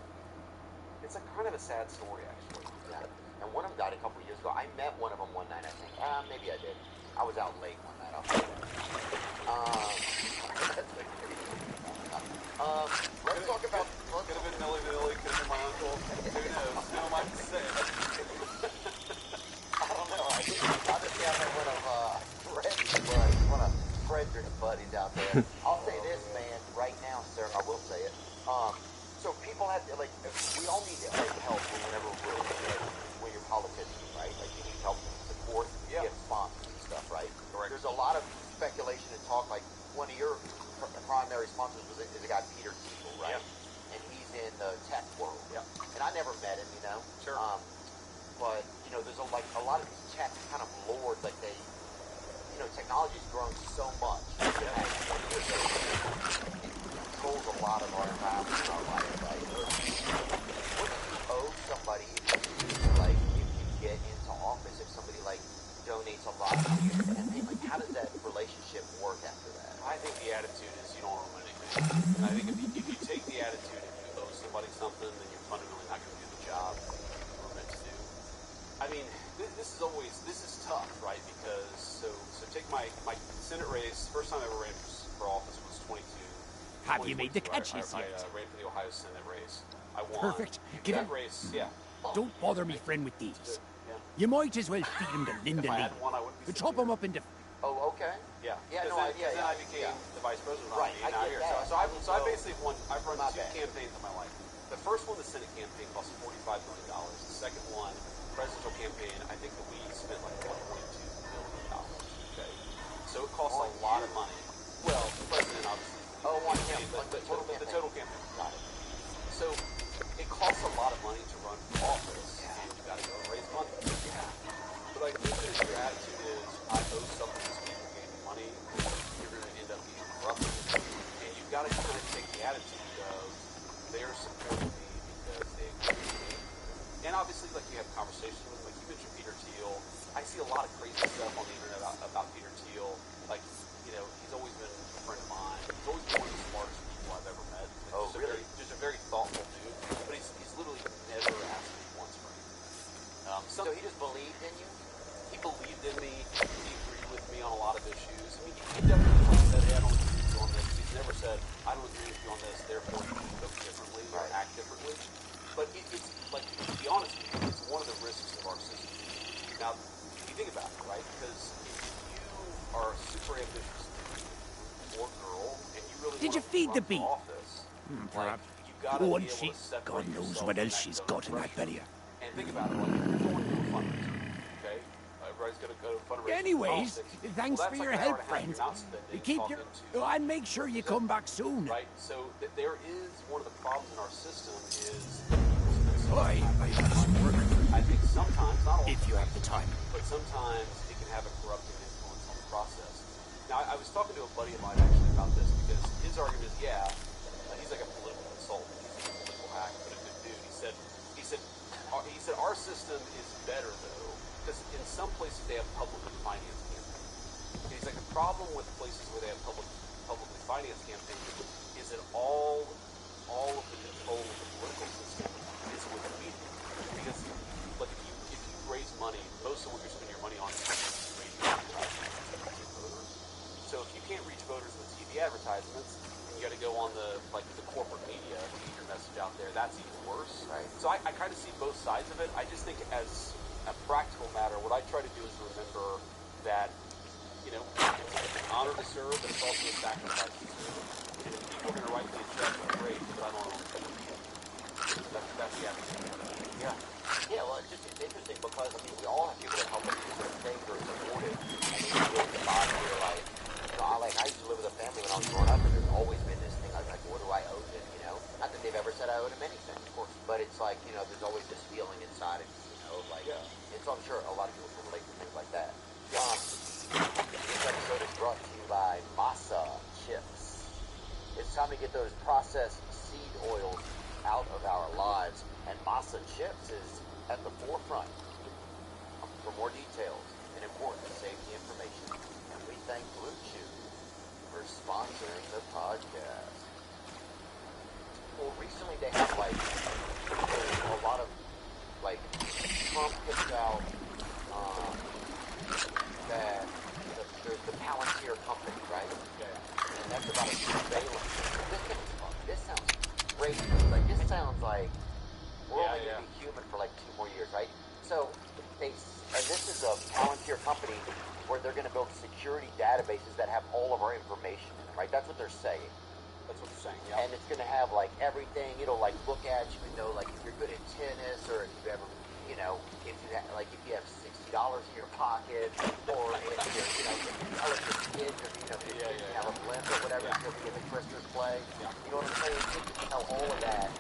It's like kind of a sad story, actually. Yeah. And one of them died a couple years ago. I met one of them one night, I think. Maybe I did. I was out late one night. Let's talk about... Could have been Milli Vanilli, could have been my uncle. Who knows? Who am I to say? I don't know. Obviously, I'm one of Frederick's buddies out there. I'll say this, man, right now, sir. I will say it. So people have like we all need like help whenever when you're politicians, right? Like you need help support, get sponsors and stuff, right? Correct. There's a lot of speculation and talk. Like one of your primary sponsors is a guy Peter Thiel, right? Yeah. And he's in the tech world. Yeah. And I never met him, you know. Sure. But you know, there's a lot of these tech kind of lords, like they, you know, technology's grown so much. It controls a lot of our environment in our life, right? What do you owe somebody like if you get into office? If somebody like donates a lot to you, and like how does that relationship work after that? I think the attitude is you don't owe anything. And I think if you take the attitude, if you owe somebody something, then you're fundamentally not going to do the job you were meant to do. I mean, this is tough, right? Because so take my Senate race. First time I ever ran for office was 22. Have you made the catches I yet? ran for the Ohio Senate race. I won. Perfect. Give that him. race. Yeah. Don't bother me, friend, with these. Yeah. You might as well feed him to Linda If I Lee. had one, I wouldn't be. Chop him up into. Oh, okay. Yeah. Yeah, no, then, yeah, then I became the vice president. Right, I I get that. So I basically won. I've run My two bad. campaigns in my life. The first one, the Senate campaign, cost $45 million. The second one, presidential campaign, I think that we spent like $1.2 billion. Okay. So it costs a lot of money. Well, the president obviously. Oh, one campaign, campaign. the total campaign. Got it. So it costs a lot of money to run for office, and you got to go and raise money. Yeah. But I think that if your attitude is, I owe something to these people gave me money, you're going to end up being corrupted. And you've got to kind of take the attitude of, they're supporting me because they agree with me. And obviously, like, you have conversations with them. Like, you mentioned Peter Thiel. I see a lot of crazy stuff on the internet about Peter Thiel. Like, you know, he's always been a friend of mine. He's always been one of the smartest people I've ever met. Oh, really? Just a very thoughtful dude. But he's literally never asked me once for anything. So he just believed in you? He believed in me. He agreed with me on a lot of issues. I mean, he definitely said, hey, I don't agree with you on this. He's never said, I don't agree with you on this, therefore you should vote differently or act differently. But it's, like, to be honest with you, it's one of the risks of our system. Now, if you think about it, right? Because if you are a super ambitious or girl, and you really Did want you to feed run the for bee? office, Perhaps. like, you gotta Oh, be and able she, to separate God knows yourself what from else that she's zone got of in that pressure. belly. And think about it, like, if you're going to a fundraiser, okay? Everybody's going to go to a fundraiser. Anyways, politics. thanks Well, for that's your like an hour help, and a half friend. you're not spending Keep talking your. to- And make sure you come back soon. Right, so there is one of the problems in our system is I have some work. I think sometimes, not all If you have the time. but sometimes it can have a corrupting influence on the process. Now, I was talking to a buddy of mine actually about this because his argument is, he's like a political consultant, he's a political hack, but a good dude. He said our system is better though because in some places they have publicly financed campaigns. And he's like the problem with places where they have publicly financed campaigns is that all of the control of the political system is with the media. Because like if you raise money, most of what you're spending your money on is raising advertisements to voters. So if you can't reach voters with TV advertisements, you got to go on the corporate media to get your message out there. That's even worse. Right. So I kind of see both sides of it. I just think as a practical matter, what I try to do is remember that, you know, it's an honor to serve, but it's also a sacrifice to serve. And if people are going to write me a check, great, but I don't know what to do. That's the attitude. Yeah. Yeah, well, it's interesting because, I mean, we all have people that help us do certain things or support it. And then you get to the bottom where you're like, you know, I used to live with a family when I was growing up, and there's always been this thing. I was like, what do I owe them, you know? Not that they've ever said I owe them anything, of course. But it's like, you know, there's always this feeling inside of you, you know, like, and so I'm sure a lot of people can relate to things like that. This episode is brought to you by Masa Chips. It's time to get those processed seed oils out of our lives, and Masa Chips is at the forefront. For more details and important safety information, and we thank Blue Chew for sponsoring the podcast. Well, recently they have like a lot of like Trump puts out that there's the Palantir company, right? Yeah. And that's about a surveillance. This sounds crazy. Like this sounds like we're only going to be human for like 2 more years, right? So and this is a Palantir company where they're going to build security databases that have all of our information in them, right? That's what they're saying. That's what they're saying. Yeah. And it's going to have like everything. It'll like look at you and know like if you're good at tennis or if you ever, you know, if you have like if you have $60 in your pocket or if you're, you know, if you're electric kids or you know if you have a blimp or whatever, if you're in the Christmas play. Yeah. You know what I'm saying? It can tell all of that,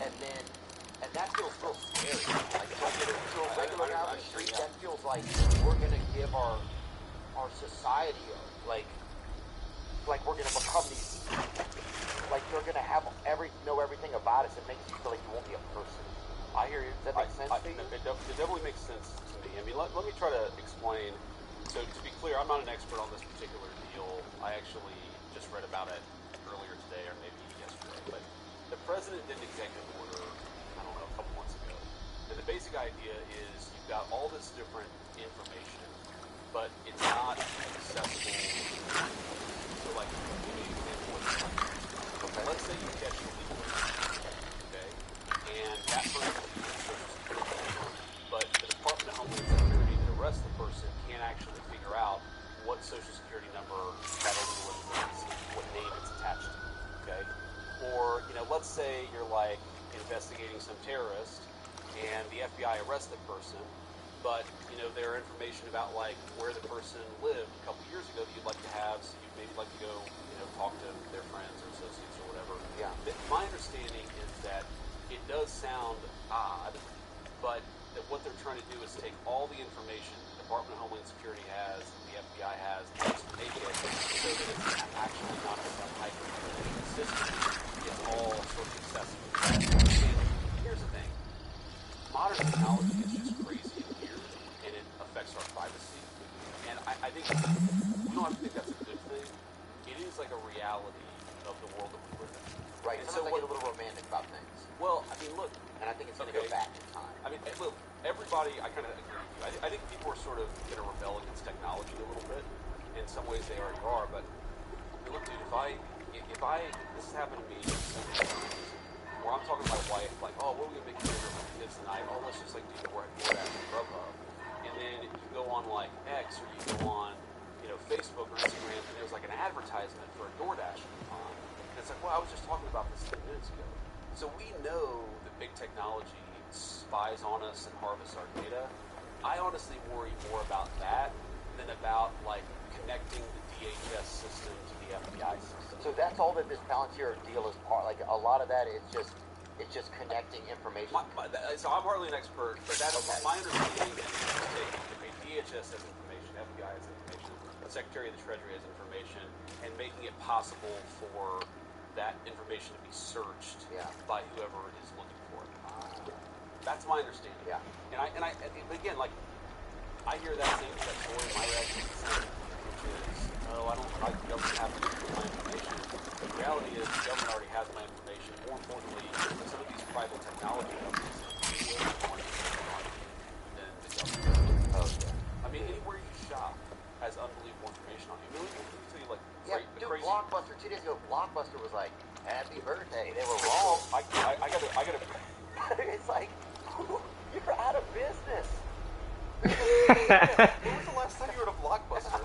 and that feels so scary. Like to a regular guy on the street, that feels like we're going to give our society like we're going to become these, like you're going to know everything about us. It makes you feel like you won't be a person. I hear you. Does that make sense to you? It definitely makes sense to me. I mean, let me try to explain. So to be clear, I'm not an expert on this particular deal. I actually just read about it earlier today or maybe yesterday. But the president did an executive order, I don't know, a couple months ago. And the basic idea is you've got all this different information, but it's not accessible. So like, give me an example of this. Okay, let's say you catch an illegal immigrant, okay? And that person is using Social Security number, but the Department of Homeland Security that arrests the person can't actually figure out what Social Security number that illegal immigrant is, what name it's attached to, okay? Or, you know, let's say you're like investigating some terrorist and the FBI arrests the person, but, you know, there are information about like where the person lived a couple years ago that you'd like to have, so you'd maybe like to go, you know, talk to their friends or associates or whatever. Yeah. My understanding is that it does sound odd, but that what they're trying to do is take all the information the Department of Homeland Security has, the FBI has, and just make it so that it's actually not a hyper-connected system. It's all sort of accessible. And here's the thing. Modern technology is just crazy and weird, and it affects our privacy. And I think we don't have to think that's a good thing. It is like a reality of the world that we live in. Right. And So so I get a little romantic about things, Well, I mean, look, and I think it's going to go back in time. I mean, look, everybody, I kind of agree with you. I think people are sort of going to rebel against technology a little bit. In some ways they already are, but look, dude, this has happened to me so many times, where I'm talking to my wife, like, oh, what are we going to make dinner for the kids tonight? Oh, let's just, like, do the DoorDash and Grubhub. And then you go on, like, X, or you go on, you know, Facebook or Instagram, and there's, like, an advertisement for a DoorDash coupon. And it's like, well, I was just talking about this 10 minutes ago. So we know that big technology spies on us and harvests our data. I honestly worry more about that than about, like, connecting the DHS system to the FBI system. So that's all that this Palantir deal is part. Like a lot of that is just connecting information. So I'm hardly an expert, but that is my understanding. Is okay, DHS has information, FBI has information, the Secretary of the Treasury has information, and making it possible for that information to be searched by whoever is looking for it. That's my understanding. Yeah. And again, like, I hear that story, my reaction is the same, which is, oh, I don't like the government having my information. The reality is the government already has my information. More importantly, some of these private technology companies are more information than the government. Oh, yeah. I mean, anywhere you shop has unbelievable information on you. Really, let me tell you, like, Dude, Blockbuster 2 days ago, Blockbuster was like, happy birthday. They were wrong. I gotta. It's like, you're out of business. When was the last time you were at a Blockbuster?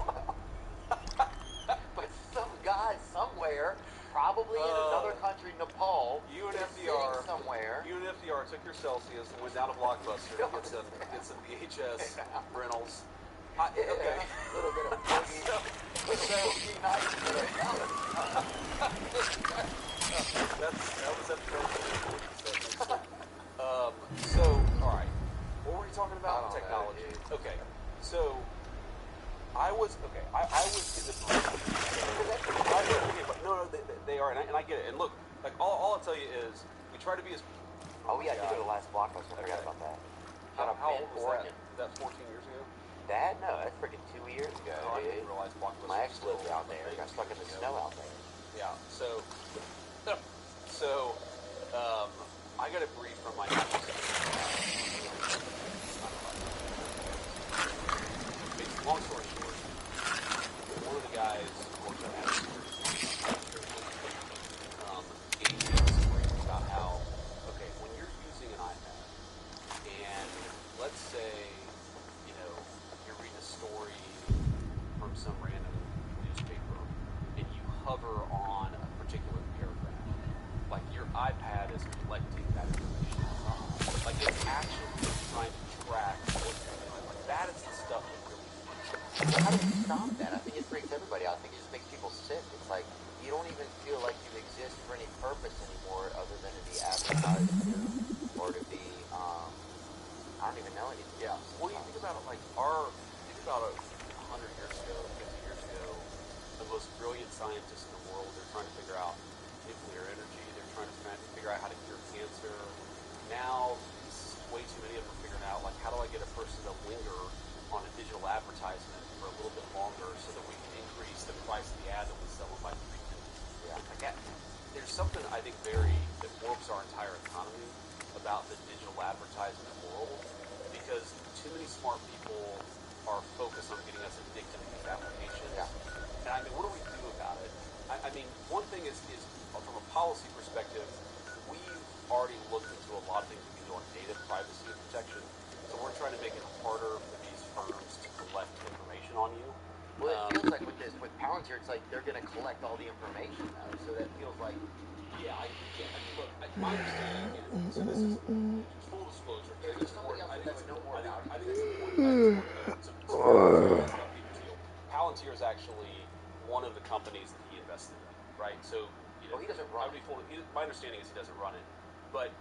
But some guy somewhere, probably in another country, Nepal, You and is FDR sitting somewhere. You and FDR took your Celsius and went down to Blockbuster to get some VHS rentals. Okay. A little bit of boogie night. That was episode 40. So, all right. What were you talking about? Technology. Okay. So, I was in the no, they are, and I get it. And look, like all I'll tell you is, we try to be as. Oh yeah, you go to the last Blockbuster. I forgot about that. How old was that? Was that 14 years ago? That? No, that's freaking 2 years ago. Oh, I dude. didn't realize Blockbuster. My ex was lived still out there. big. Got stuck in the snow out there. Yeah. So, I got a brief from my long story short, one of the guys worked on that gave me a story about how, okay, when you're using an iPad, and let's say, you know, you're reading a story from some random newspaper, and you hover on a that is collecting that information. Like, it's actually trying to track what you're doing. Like, that is the stuff that really How do you stop that? I think it freaks everybody out. I think it just makes people sick. It's like, you don't even feel like you exist for any purpose anymore other than to be advertised to or to be, I don't even know anything. Yeah. Well, you think about it like think about 100 years ago, 50 years ago, the most brilliant scientists in the world, they're trying to figure out nuclear energy, they're trying to figure out how to cure cancer. Now, way too many of them are figuring out, like, how do I get a person to linger on a digital advertisement for a little bit longer so that we can increase the price of the ad that we sell them by 3 pennies. Yeah. Like, there's something, I think, that warps our entire economy about the digital advertisement world, because too many smart people are focused on getting us addicted to these applications. Yeah. And I mean, what do we do about it? I mean, one thing is from a policy perspective, we've already looked into a lot of things we can do on data privacy and protection. So we're trying to make it harder for these firms to collect information on you. Well, it feels like with Palantir, it's like they're going to collect all the information now. So that feels like, yeah, I mean, look, my understanding again, so this is full disclosure. Is there somebody else that would know more about it? I think it's important. Palantir is actually one of the companies that he invested in, right? So, well, he doesn't run it. My understanding is he doesn't run it, but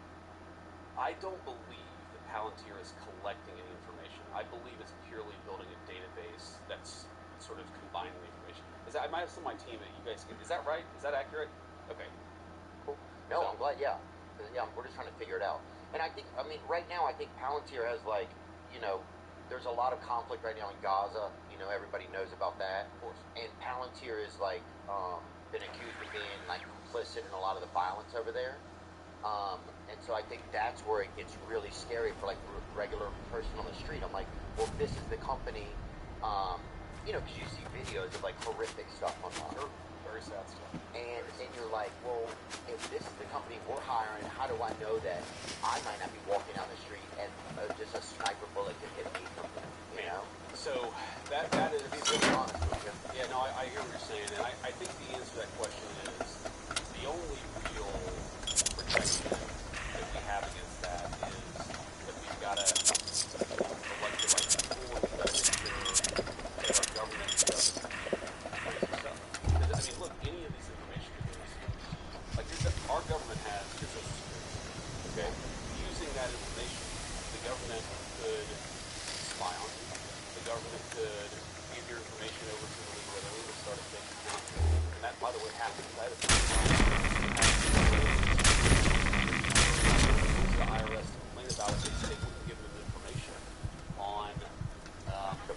I don't believe that Palantir is collecting any information. I believe it's purely building a database that's sort of combining the information. I might have some of my team that you guys can. Is that right? Is that accurate? Okay. Cool. No, I'm glad. Yeah, we're just trying to figure it out. And I mean, right now, I think Palantir has, like, there's a lot of conflict right now in Gaza. Everybody knows about that. Of course. And Palantir is like been accused of being like complicit in a lot of the violence over there. And so I think that's where it gets really scary for like the regular person on the street. I'm like, well, if this is the company, because you see videos of like horrific stuff online. Sure. Very sad stuff. And you're like, well, if this is the company we're hiring, how do I know that I might not be walking down the street and just a sniper bullet can hit me from there, So that is, to be really honest with you. yeah, no, I hear what you're saying, and I think the answer to that question is the only real protection that we have against that is that we've got to elect the right people, and we've got to make sure that our government does crazy stuff. Because, I mean, look, any of these information can be misused. Like, our government has your Social Security, okay? Using that information, the government could spy on you. The government could give your information over to the legal entity to start a fake account. And that, by the way, happens. I had a the IRS to complain about it. They wouldn't give them information on the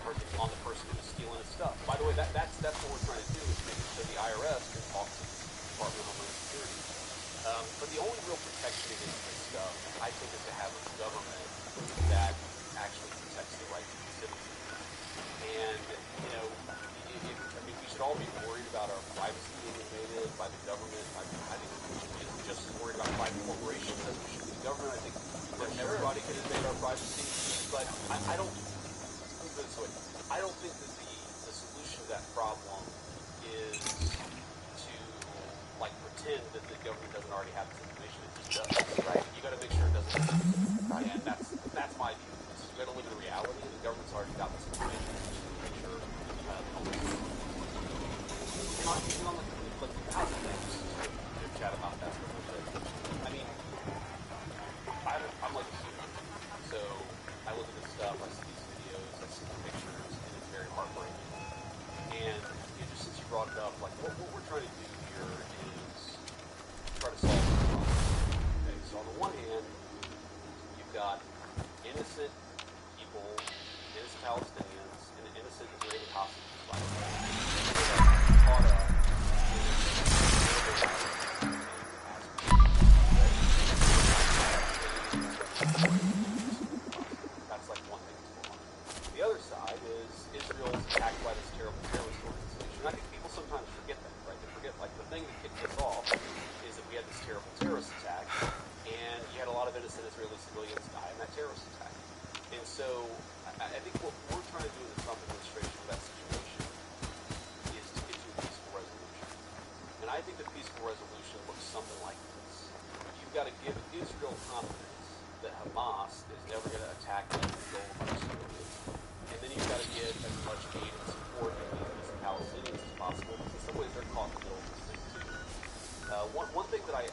person who was stealing his stuff. By the way, that's what we're trying to do, is make it so the IRS can talk to the Department of Homeland Security. But the only real protection against this stuff, I think, is to have a government that actually protects the rights of the citizens. And, we should all be worried about our privacy being invaded by the government. I think we should be just as worried about private corporations as we should be the government. I think that everybody can invade our privacy. But I don't, let me put it this way, I don't think that the solution to that problem is to, like, pretend that the government doesn't already have this information. It just does, right? You got to make sure it doesn't exist. Right? And that's my view. You got to live in reality. The government's already got this information. Make sure chat about that for a little bit. I mean, I'm like a human, so I look at this stuff, I see these videos, I see the pictures, and it's very heartbreaking. And just since you brought it up, like, what we're trying to do here is try to solve the problem. Okay, so on the one hand, you've got innocent people, innocent Palestinians, and innocent Israeli hostages, by the way, caught up that's like one thing that's going on. The other side is Israel's attacked by this terrible terrorist organization. And I think people sometimes forget that, right? They forget, like, the thing that kicked us off is that we had this terrible terrorist attack, and you had a lot of innocent Israeli civilians die in that terrorist attack. And so I think what we're trying to do in the Trump administration with that situation is to get to a peaceful resolution. And I think the peaceful resolution looks something like this. You got to give Israel confidence that Hamas is never going to attack them and go over Syria. And then you've got to get as much aid and support to the Palestinians as possible, because in some ways they're caught in the middle of this thing too. One thing that I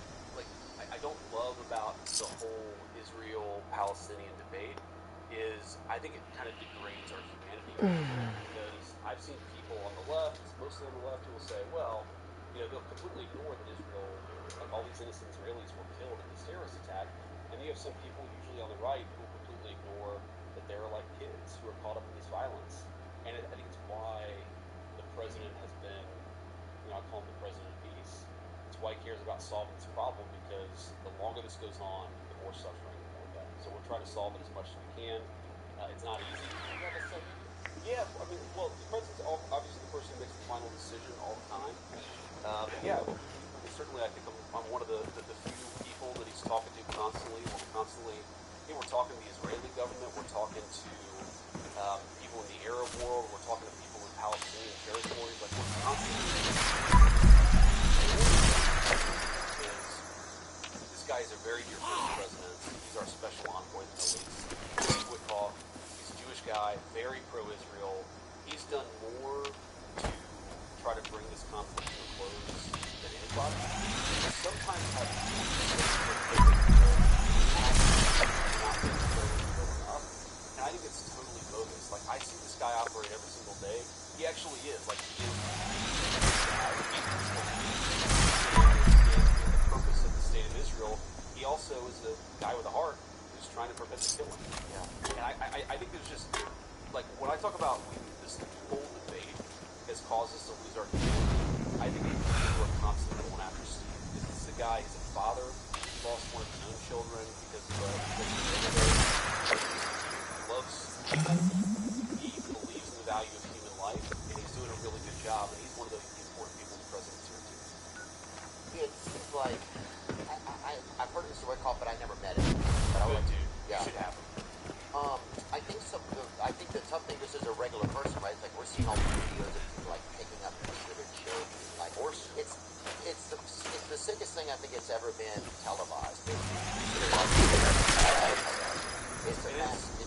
don't love about the whole Israel-Palestinian debate is I think it kind of degrades our humanity, because I've seen people on the left, mostly on the left, who will say, well, you know, they'll completely ignore that Israel, like all these innocent Israelis were killed in this terrorist attack, and you have some people, usually on the right, who will completely ignore that they're like kids who are caught up in this violence. And I think it's why the president has been, you know, I call him the president of peace. It's why he cares about solving this problem, because the longer this goes on, the more suffering, the more death. So we're trying to solve it as much as we can. It's not easy. Yeah, I mean, well, the president's obviously the person who makes the final decision all the time. But yeah, certainly I think I'm one of the few people that he's talking to constantly. We're talking to the Israeli government, we're talking to people in the Arab world, we're talking to people in Palestinian territories. Like, we're constantly. This guy is a very dear friend of the president. He's our special envoy in the Middle East. Steve Witkoff. He's a Jewish guy, very pro-Israel. He's done more to try to bring this conflict to a close than anybody. Sometimes have and I think it's totally bogus. Like, I see this guy operate every single day. He actually is. Like, he is the purpose of the state of Israel. He also is a guy with a heart who's trying to prevent the killing. Yeah. And I think there's just, like, when I talk about this whole debate has caused us to lose our humanity, I think people are constantly going after Steve. This is a guy, he's a father, he lost one of his own children because of he believes in the value of human life, and he's doing a really good job, and he's one of the important people in the president's here too. Yeah, it seems like I've heard of Mr. Witkoff, but I never met him. But Good dude. Yeah. You should have him. I think the tough thing, just as a regular person, right? Like, we're seeing all these videos of people like picking up their children, like horses. It's the sickest thing I think it's ever been televised. It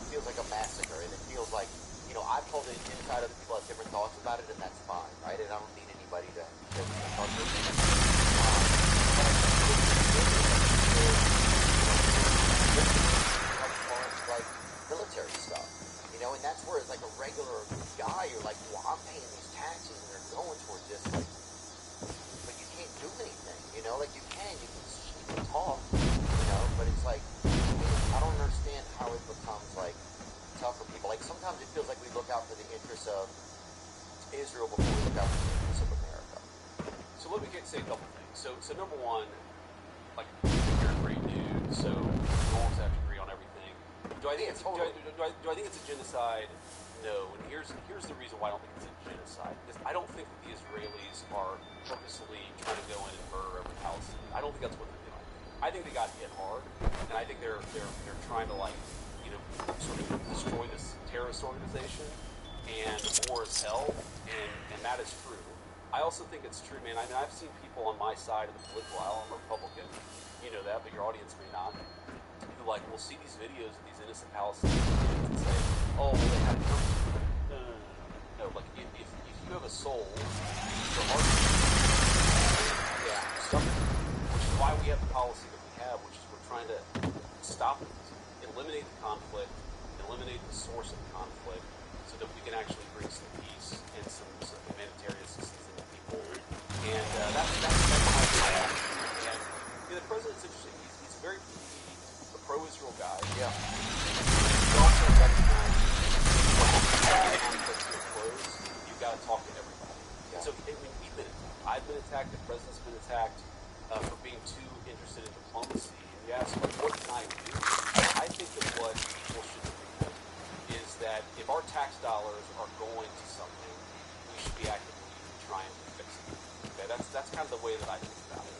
feels like a massacre, and it feels like, you know, I've told it inside, other people have different thoughts about it, and that's fine, right? And I don't need anybody to talk to like military stuff, you know, and that's where it's like a regular guy, you're like, well, I'm paying these taxes and they're going towards this, like, but you can't do anything, you know, like you can talk, you know, but it's like, I don't understand how it becomes like tough for people. Like, sometimes it feels like we look out for the interests of Israel before we look out for the interests of America. So let me say a couple things. So number one, like, you're a great dude, so you almost have to agree on everything. Do I think it's a genocide? No. And here's the reason why I don't think it's a genocide. Because I don't think that the Israelis are purposely trying to go in and murder every Palestinian. I don't think that's what they're doing. I think they got hit hard, and I think they're trying to, like, you know, sort of destroy this terrorist organization, and war is hell, and that is true. I also think it's true, man. I mean, I've seen people on my side of the political aisle. I'm a Republican, you know that, but your audience may not. Who, like, will see these videos of these innocent Palestinians and say, "Oh, well, they had it coming." No. Like, if you have a soul, your heart, which is why we have the policy that we have, which is we're trying to stop it, eliminate the conflict, eliminate the source of the conflict, so that we can actually bring some peace and some humanitarian assistance to the people. And that's my plan. And the president's interesting. He's a pro-Israel guy. Yeah. He also recognizes when the conflicts are closed, you've got to talk to everybody. Yeah. So, I mean, I've been attacked, the president's been attacked for being too interested in diplomacy. And you ask, like, what can I do? I think that what people should do is that if our tax dollars are going to something, we should be actively trying to fix it. Okay, that's kind of the way that I think about it.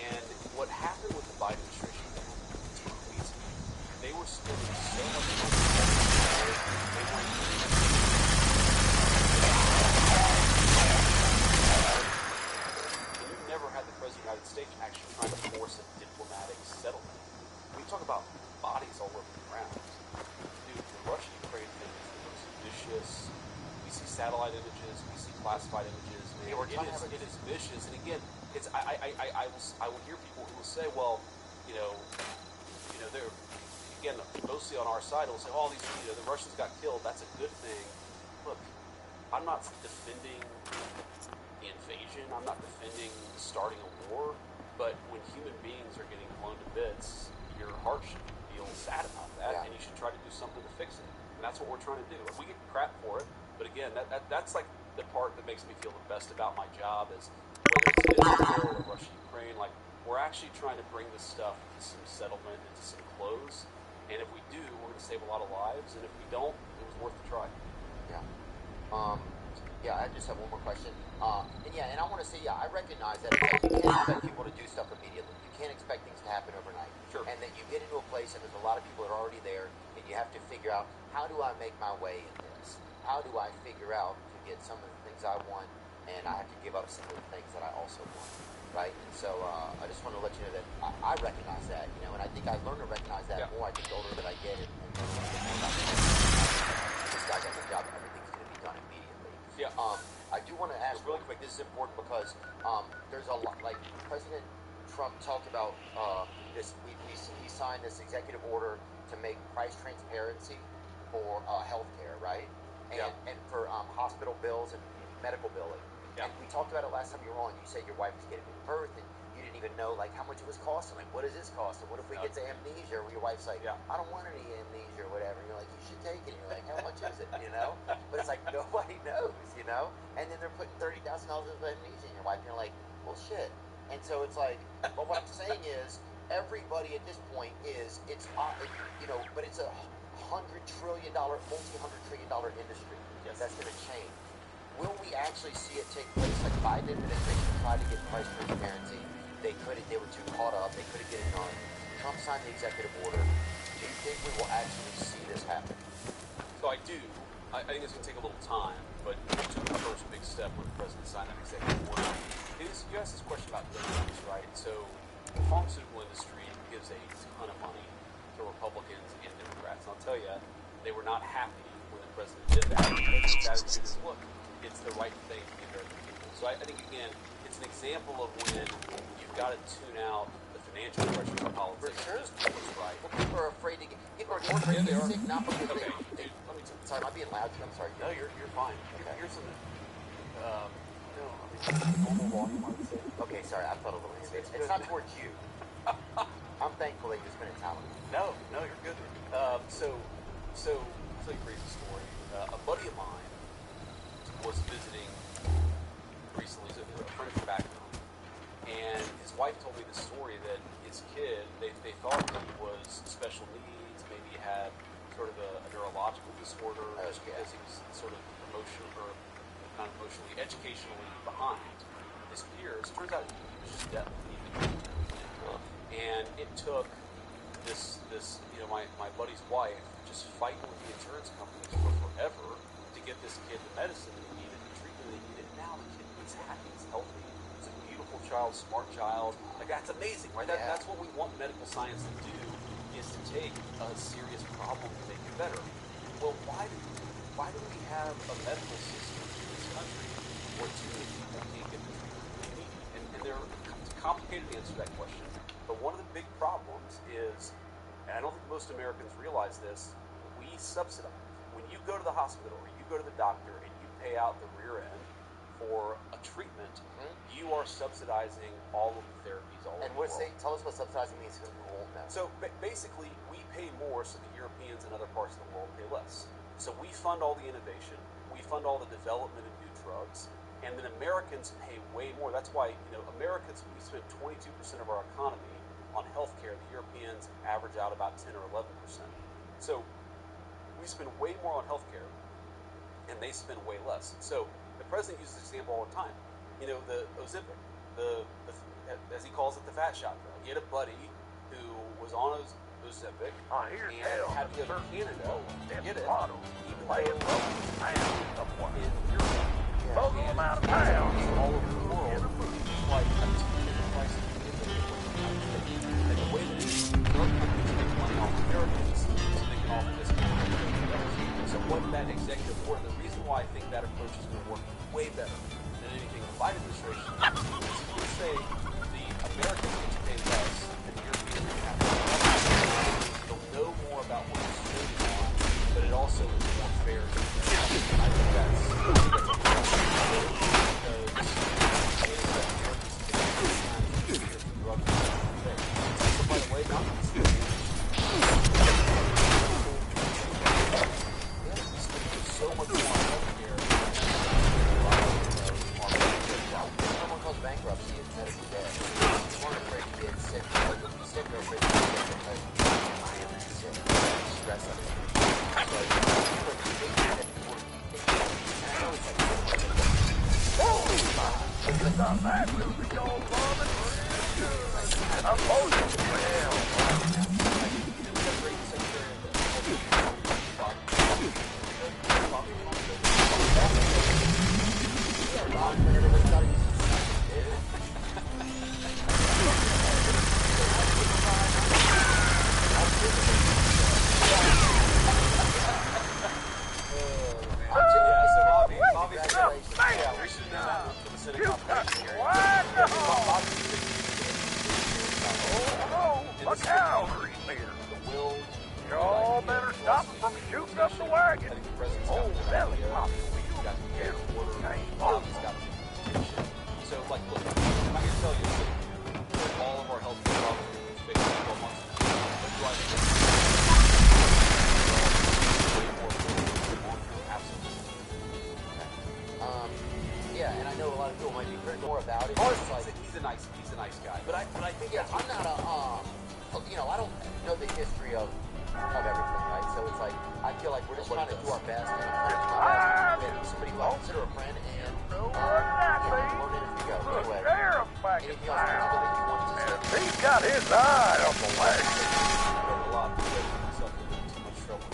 And what happened with the Biden administration, they were spending so much money. You never had the president of the United States actually trying to force a diplomatic classified images, man, it is vicious. And again, it's I will hear people who will say, well, you know, they're again mostly on our side. Will say, oh, these the Russians got killed. That's a good thing. Look, I'm not defending the invasion. I'm not defending starting a war. But when human beings are getting blown to bits, your heart should feel sad about that, and you should try to do something to fix it. And that's what we're trying to do. We get crap for it, but again, that's like the part that makes me feel the best about my job is whether it's Israel or Russia, Ukraine, like we're actually trying to bring this stuff to some settlement and to some close. And if we do, we're going to save a lot of lives. And if we don't, it was worth the try. Yeah, I just have one more question. And I want to say, I recognize that it's like you can't expect people to do stuff immediately. You can't expect things to happen overnight. Sure. And that you get into a place and there's a lot of people that are already there, and you have to figure out, how do I make my way in this? How do I figure out to get some of the things I want, and I have to give up some of the things that I also want, right? And so I just want to let you know that I recognize that, and I think I learned to recognize that more. I think the older that I get, and more about this guy got the job, everything's going to be done immediately. Yeah. I do want to ask really quick, this is important because there's a lot, like President Trump talked about this, he signed this executive order to make price transparency for healthcare, right? And for hospital bills and medical billing. And we talked about it last time you were on. You said your wife was getting birth and you didn't even know like how much it was costing. Like, what does this cost? And what if we get to amnesia? Where your wife's like, I don't want any amnesia or whatever. And you're like, you should take it. And you're like, how much is it? But it's like nobody knows, And then they're putting $30,000 into amnesia in your wife, and you're like, well, shit. And so it's like, but what I'm saying is, everybody at this point is but it's a multi-$100 trillion industry that's going to change. Will we actually see it take place? Like Biden administration tried to get price transparency. They were too caught up. They couldn't get it done. Trump signed the executive order. Do you think we will actually see this happen? So I do. I think it's going to take a little time, but we took the first big step when the president signed that executive order. You asked this question about donors, right? So the pharmaceutical industry gives a ton of money to Republicans and Democrats. And I'll tell you, they were not happy when the president did that. His attitude is, look, it's the right thing to the American people. So I think, again, it's an example of when you've got to tune out the financial pressure of politics. For sure. Just do what's right. Well, people are afraid to get sick, not because Okay, they... dude, let me tell you. Sorry, am I being loud? I'm sorry. No, you're fine. Okay. Here's something. Normal volume, I would say. Okay, sorry, I felt a little hesitant. It's not towards you. I'm thankful that you're spending time with me. No, you're good. So I'll tell you a crazy story. A buddy of mine was visiting recently, so a friend from back home, and his wife told me the story that his kid, they thought he was special needs, maybe he had sort of a neurological disorder, because he was sort of not emotionally, educationally behind his peers. Turns out he was just deaf. And it took this my buddy's wife just fighting with the insurance companies for forever to get this kid the medicine that he needed, the treatment that he needed. Now the kid is happy, he's healthy, he's a beautiful child, smart child. Like, that's amazing, right? That's what we want medical science to do, is to take a serious problem and make it better. Well, why do we have a medical system in this country where too many people can't get the treatment they need? And it's a complicated answer to that question. But one of the big problems is, and I don't think most Americans realize this, we subsidize. When you go to the hospital or you go to the doctor and you pay out the rear end for a treatment, you are subsidizing all of the therapies all over the world. Tell us what subsidizing means, because we won't know. So basically, we pay more so the Europeans and other parts of the world pay less. So we fund all the innovation, we fund all the development of new drugs, and then Americans pay way more. That's why, Americans, we spend 22% of our economy on healthcare. The Europeans average out about 10 or 11%. So we spend way more on healthcare, and they spend way less. So the president uses this example all the time. The Ozempic, as he calls it, the fat shot drug. He had a buddy who was on Ozempic and had to go to Canada to get it, even though in Europe and all over the world, it's like a two-digit price of and the way that these drug companies make money off Americans is they can offer discounts. So what that executive order, the reason why I think that approach is going to work way better A cavalry leader. Y'all better stop him from shooting up the wagon. Old belly pops wheel. So, like, look, I'm not going to tell you that all of our health problems are fixed in 12 months. But do I think it's way more long-term? Absolutely. Yeah, and I know a lot of people might be very more about it. Oh, It's like, he's a nice guy. But I think yeah, I'm not a, you know, I don't know the history of everything, right? So it's like, I feel like we're just trying to do our best, and I'm trying to do my best. Somebody who I consider a friend, and, promote it as we go. Anyway, anything else particular that you want to say? He's got his eye on the wagon. a lot of myself into too much trouble.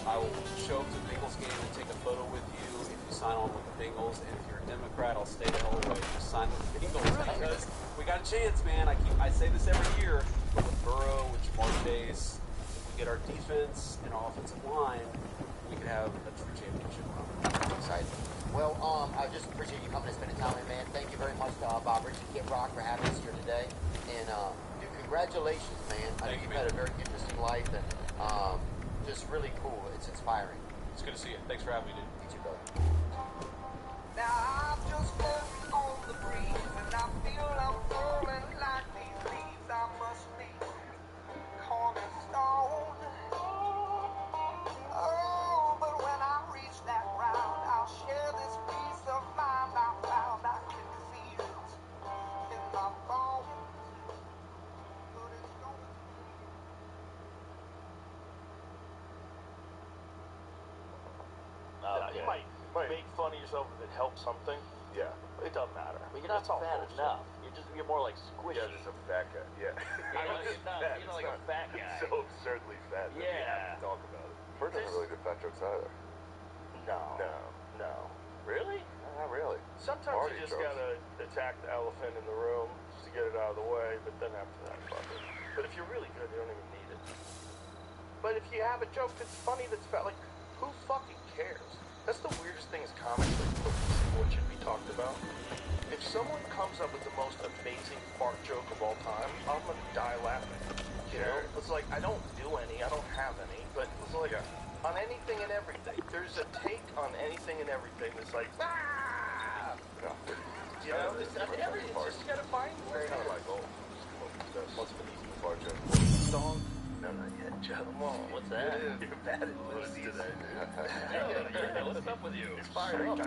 I will show up to the Bengals game and take a photo with you if you sign on with the Bengals. And if you're a Democrat, I'll stay the hell away. Just sign with the Bengals because we got a chance, man. I say this every year, but with Burrow, with Jamar Chase, if we get our defense and our offensive line, we could have a true championship run. I'm excited. Well, I just appreciate you coming and spending time with me, man. Thank you very much to Bob Rich and Kid Rock for having us here today. And dude, congratulations, man. I think you've had a very interesting life and just really cool. It's inspiring. It's good to see you. Thanks for having me, dude. You too, brother. Now I'm just floating on the breeze, and I feel I'm falling like these leaves. I must be cornerstone. Oh, but when I reach that ground, I'll share this peace of mind I found. I can feel it in my bones. But it's gonna you might make fun of yourself if it helps something. Yeah. It doesn't matter. But you're not That's all fat bullshit. enough. You're more like squishy. Yeah, just a fat guy. Yeah. You're not like a fat guy. So absurdly fat that we have to talk about it. Bert doesn't really do fat jokes either. No. Really? Not really. Sometimes Marty you just jokes. gotta attack the elephant in the room just to get it out of the way, but then after that, fuck it. But if you're really good, you don't even need it. But if you have a joke that's funny, that's fat, like, who fucking cares? That's the weirdest thing is comics, like, what should be talked about. If someone comes up with the most amazing fart joke of all time, I'm gonna die laughing. You know? It's like, I don't do any, I don't have any, but it's like, on anything and everything, there's a take on anything and everything that's like, ah! No. You know, it's everything, just you gotta find It's kind of like, oh, what's been eating the bar joke? Dog. No, not yet, Joe. Come on. What's that? You're bad at Lucy today. What's up with you? It's fired up.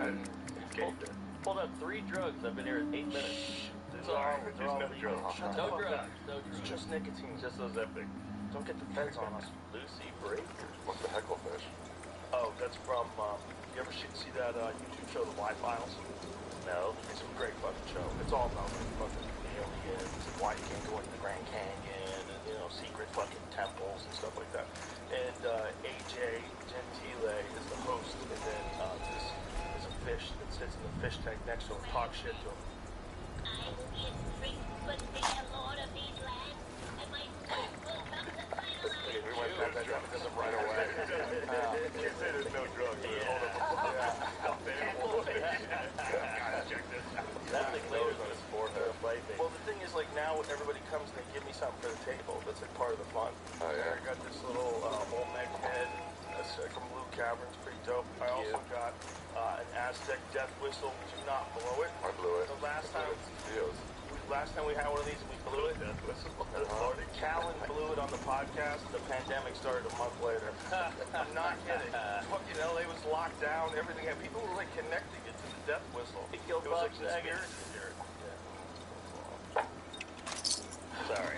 Pulled up 3 drugs. I've been here 8 minutes. There's no drugs. No drugs. It's just nicotine. Just those epic. Don't get the feds on us. Lucy Breakers. What's the hecklefish? Oh, that's from, you ever see that YouTube show, The Y Files? No. It's a great fucking show. It's all about like fucking aliens and why you can't go into the Grand Canyon and, you know, secret fucking temples and stuff like that. And AJ Gentile is the host, and then there's a fish that sits in the fish tank next to him, talks shit to him. We went past that mechanism right away. You say there's no drugs. Hold up. Guys, check this out. That thing later on his forehead. Well, the thing is, like, now everybody comes and they give me something for the table. That's like part of the fun. Oh, yeah. I got this little Olmec head. That's from Blue Caverns, pretty dope. I also got an Aztec death whistle. Do not blow it. I blew it. The last time Theo's. we last time we had one of these and we blew it, Callan blew it on the podcast. The pandemic started a month later. I'm not kidding. Fucking LA was locked down. Everything. And people were like connecting it to the death whistle. He killed It was Bob like Saget. conspiracy theory. Sorry.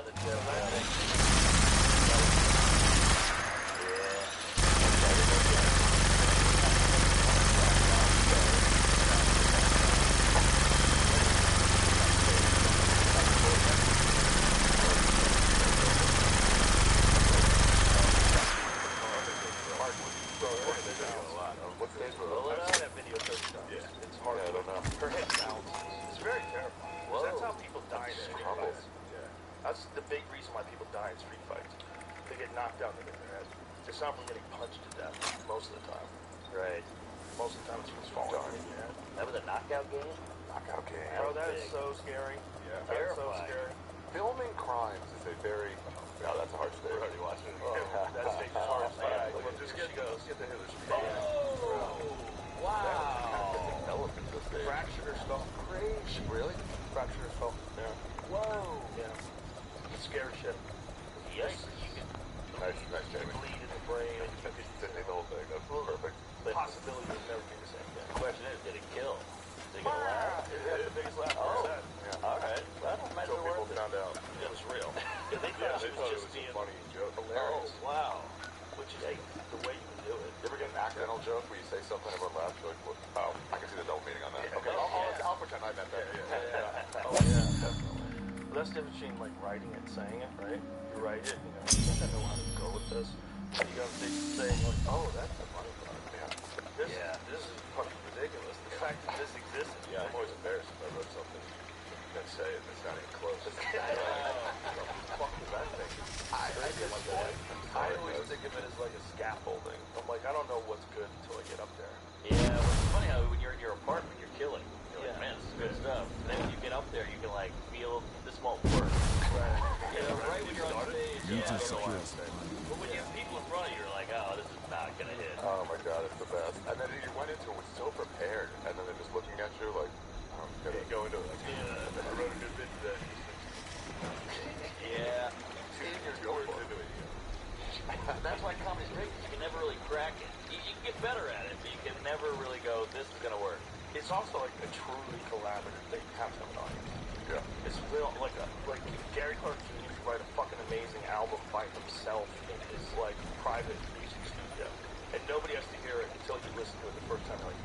The Yeah. That's the big reason why people die in street fights. They get knocked out in their head. It's not from getting punched to death most of the time. Right. Most of the time it's from falling in your head. That was a knockout game? Knockout game. Bro, that is so scary. Yeah. That is so Terrifying. scary. Filming crimes is a very... Yeah, that's a hard stage. We're already watching it. Oh, that stage is hard. Yeah, Well, just here she goes. Let's get the Hitler speech. Wow. Elephant this stage. Fractured her skull. Crazy. Really? Fractured her skull. Yeah. Whoa. Yeah. Scary shit. Yes. Nice You Jamie. bleed in the brain. And you could Sydney, the whole thing. That's perfect. the possibility of never being the same again. The question is, did it kill? Did it get a laugh? It had the biggest laugh Oh. ever said. Yeah. All right. Well, might So be people worth it. found out. It was real. Yeah, they Yeah, thought they she thought was it just was being a funny joke. Oh, Hilarious. wow. Which is the way you can do it. You ever get an accidental joke where you say something and everyone laughs? You're like, what? Oh, I can see the double meaning on that. Okay, I'll pretend I meant that. Oh yeah, definitely. But that's the difference between like writing it and saying it, right? You write it, and you go, I think I know how to go with this. And you go saying like, oh, that's the funny part. This is fucking ridiculous. The fact that this existed. Yeah, I'm always embarrassed if I wrote something and say it and it's not even close. What the fuck is that thing? I always think of it as like a scaffolding. I'm like, I don't know what's good until I get up there. Yeah, well, it's funny how when you're in your apartment, you're killing. You're like, Yeah. man, this is good stuff. And then when you get up there, you can like feel this won't work. Right. Yeah, right when you're on stage. You Yeah. two secure. But when you have people in front of you, you're like, oh, this is not gonna hit. Oh my god, it's the best. And then you went into it with so prepared, and then they're just looking at you like, you go into it like, I wrote a good bit today. Yeah. 2 years go for it. And that's why comedy's great. You can never really crack it. You can get better at it, but you can never really go, this is gonna work. It's also like a truly collaborative thing to have an audience. Yeah. It's real, like Gary Clark Jr. could write a fucking amazing album by himself in his like private music studio, and nobody has to hear it until you listen to it the first time. You're like,